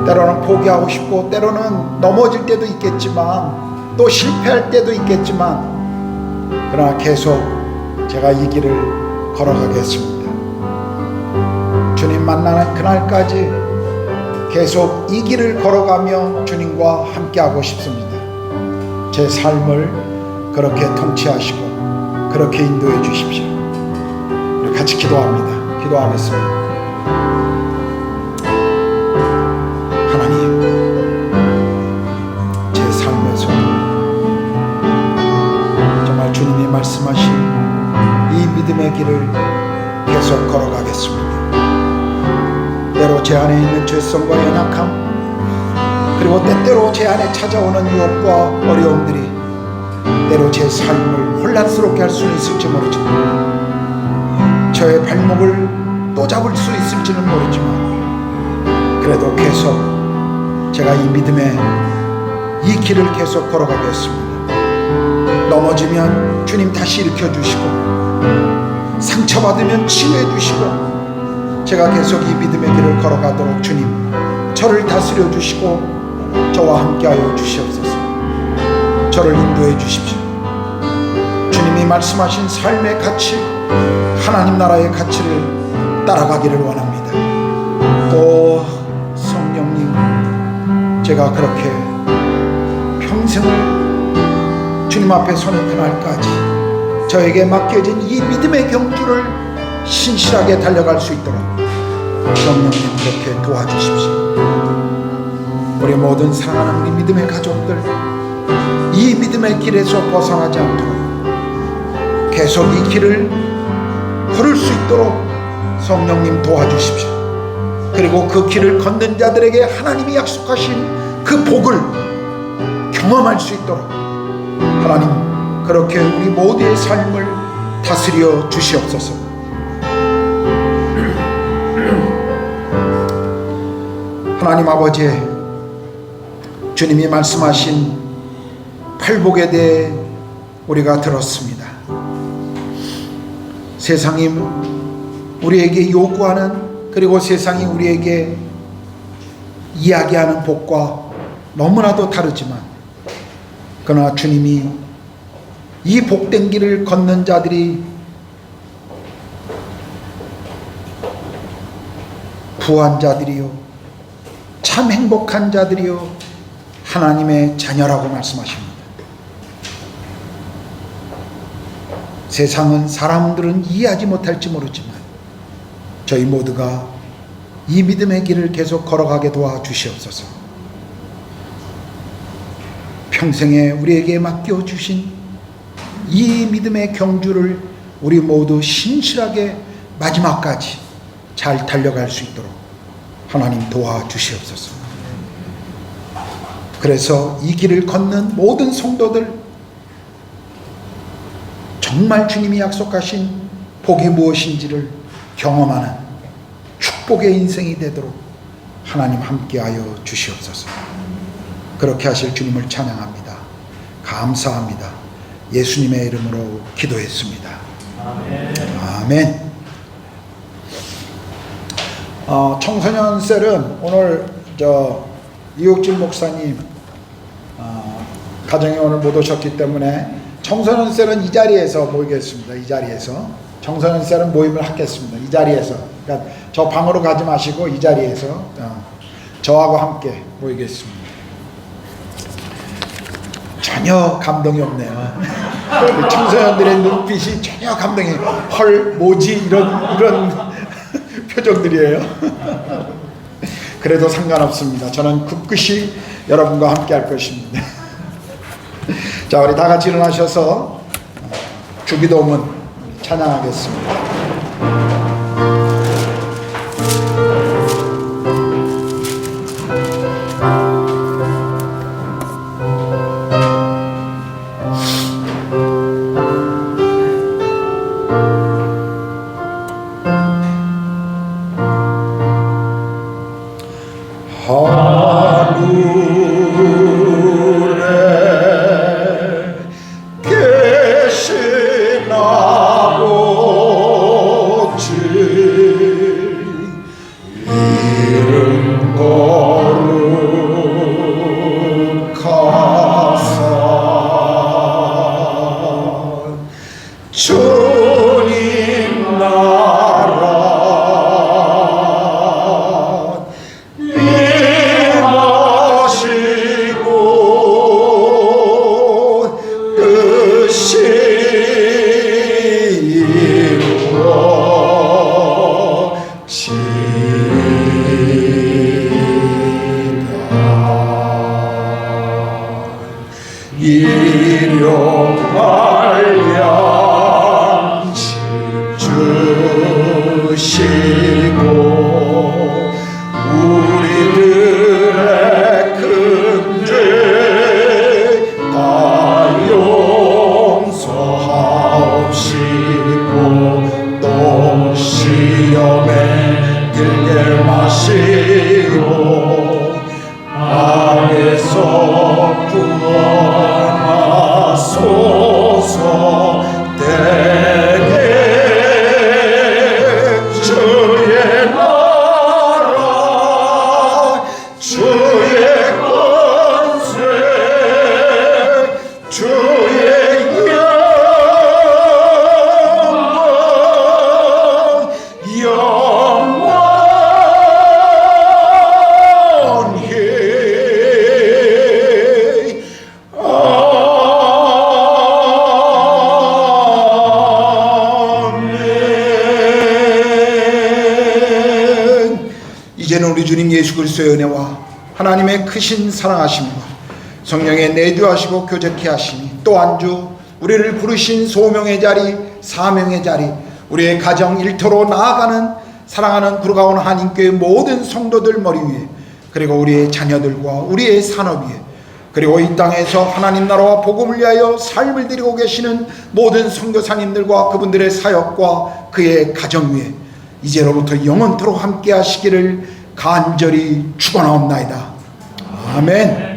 Speaker 2: 때로는 포기하고 싶고, 때로는 넘어질 때도 있겠지만, 또 실패할 때도 있겠지만, 그러나 계속 제가 이 길을 걸어가겠습니다. 주님 만나는 그날까지 계속 이 길을 걸어가며 주님과 함께하고 싶습니다. 제 삶을 그렇게 통치하시고 그렇게 인도해 주십시오. 우리 같이 기도합니다. 기도하겠습니다. 하나님, 제 삶에서 정말 주님이 말씀하신 이 믿음의 길을 계속 걸어가겠습니다. 때로 제 안에 있는 죄성과 연약함, 그리고 때때로 제 안에 찾아오는 유혹과 어려움들이 때로 제 삶을 혼란스럽게 할 수는 있을지 모르지만, 저의 발목을 또 잡을 수 있을지는 모르지만, 그래도 계속 제가 이 믿음의 이 길을 계속 걸어가겠습니다. 넘어지면 주님 다시 일으켜주시고, 상처받으면 치유해주시고, 제가 계속 이 믿음의 길을 걸어가도록 주님 저를 다스려 주시고 저와 함께하여 주시옵소서. 저를 인도해 주십시오. 주님이 말씀하신 삶의 가치, 하나님 나라의 가치를 따라가기를 원합니다. 또 성령님, 제가 그렇게 평생을 주님 앞에 서는 그날까지 저에게 맡겨진 이 믿음의 경주를 신실하게 달려갈 수 있도록 성령님 그렇게 도와주십시오. 우리 모든 사랑하는 우리 믿음의 가족들, 이 믿음의 길에서 벗어나지 않도록 계속 이 길을 걸을 수 있도록 성령님 도와주십시오. 그리고 그 길을 걷는 자들에게 하나님이 약속하신 그 복을 경험할 수 있도록 하나님 그렇게 우리 모두의 삶을 다스려 주시옵소서. 하나님 아버지, 주님이 말씀하신 팔복에 대해 우리가 들었습니다. 세상이 우리에게 요구하는, 그리고 세상이 우리에게 이야기하는 복과 너무나도 다르지만, 그러나 주님이 이 복된 길을 걷는 자들이 부한 자들이요 참 행복한 자들이요 하나님의 자녀라고 말씀하십니다. 세상은, 사람들은 이해하지 못할지 모르지만 저희 모두가 이 믿음의 길을 계속 걸어가게 도와주시옵소서. 평생에 우리에게 맡겨주신 이 믿음의 경주를 우리 모두 신실하게 마지막까지 잘 달려갈 수 있도록 하나님 도와주시옵소서. 그래서 이 길을 걷는 모든 성도들, 정말 주님이 약속하신 복이 무엇인지를 경험하는 축복의 인생이 되도록 하나님 함께하여 주시옵소서. 그렇게 하실 주님을 찬양합니다. 감사합니다. 예수님의 이름으로 기도했습니다. 아멘. 아멘. 청소년 셀은 오늘 이옥진 목사님 가정에 오늘 못 오셨기 때문에 청소년 셀은 이 자리에서 모이겠습니다. 이 자리에서 청소년 셀은 모임을 하겠습니다. 이 자리에서, 그러니까 저 방으로 가지 마시고 이 자리에서 저하고 함께 모이겠습니다. 전혀 감동이 없네요. 청소년들의 눈빛이 전혀 감동이, 헐 뭐지 이런 표정들이에요. 그래도 상관없습니다. 저는 굳굳이 여러분과 함께 할 것입니다. 자, 우리 다 같이 일어나셔서 주기도문 찬양하겠습니다. 하늘에 계신 아버지 이름 거룩하사 주님 나라 일용할 주시고 우리들의 큰죄 다 용서하옵시고 또 시험에 들게 마시고 악에서 구원하소서. 대개 주의 나라 주의 권세 주의 영원히 이제는 우리 주님 예수 그리스도의 은혜와 하나님의 크신 사랑하심과 성령의 내주하시고 교제케 하심이 또 안주 우리를 부르신 소명의 자리 사명의 자리 우리의 가정 일터로 나아가는 사랑하는 구르가온 한인교회 모든 성도들 머리 위에 그리고 우리의 자녀들과 우리의 산업 위에 그리고 이 땅에서 하나님 나라와 복음을 위하여 삶을 드리고 계시는 모든 선교사님들과 그분들의 사역과 그의 가정 위에 이제로부터 영원토록 함께 하시기를 간절히 축원하옵나이다. 아멘.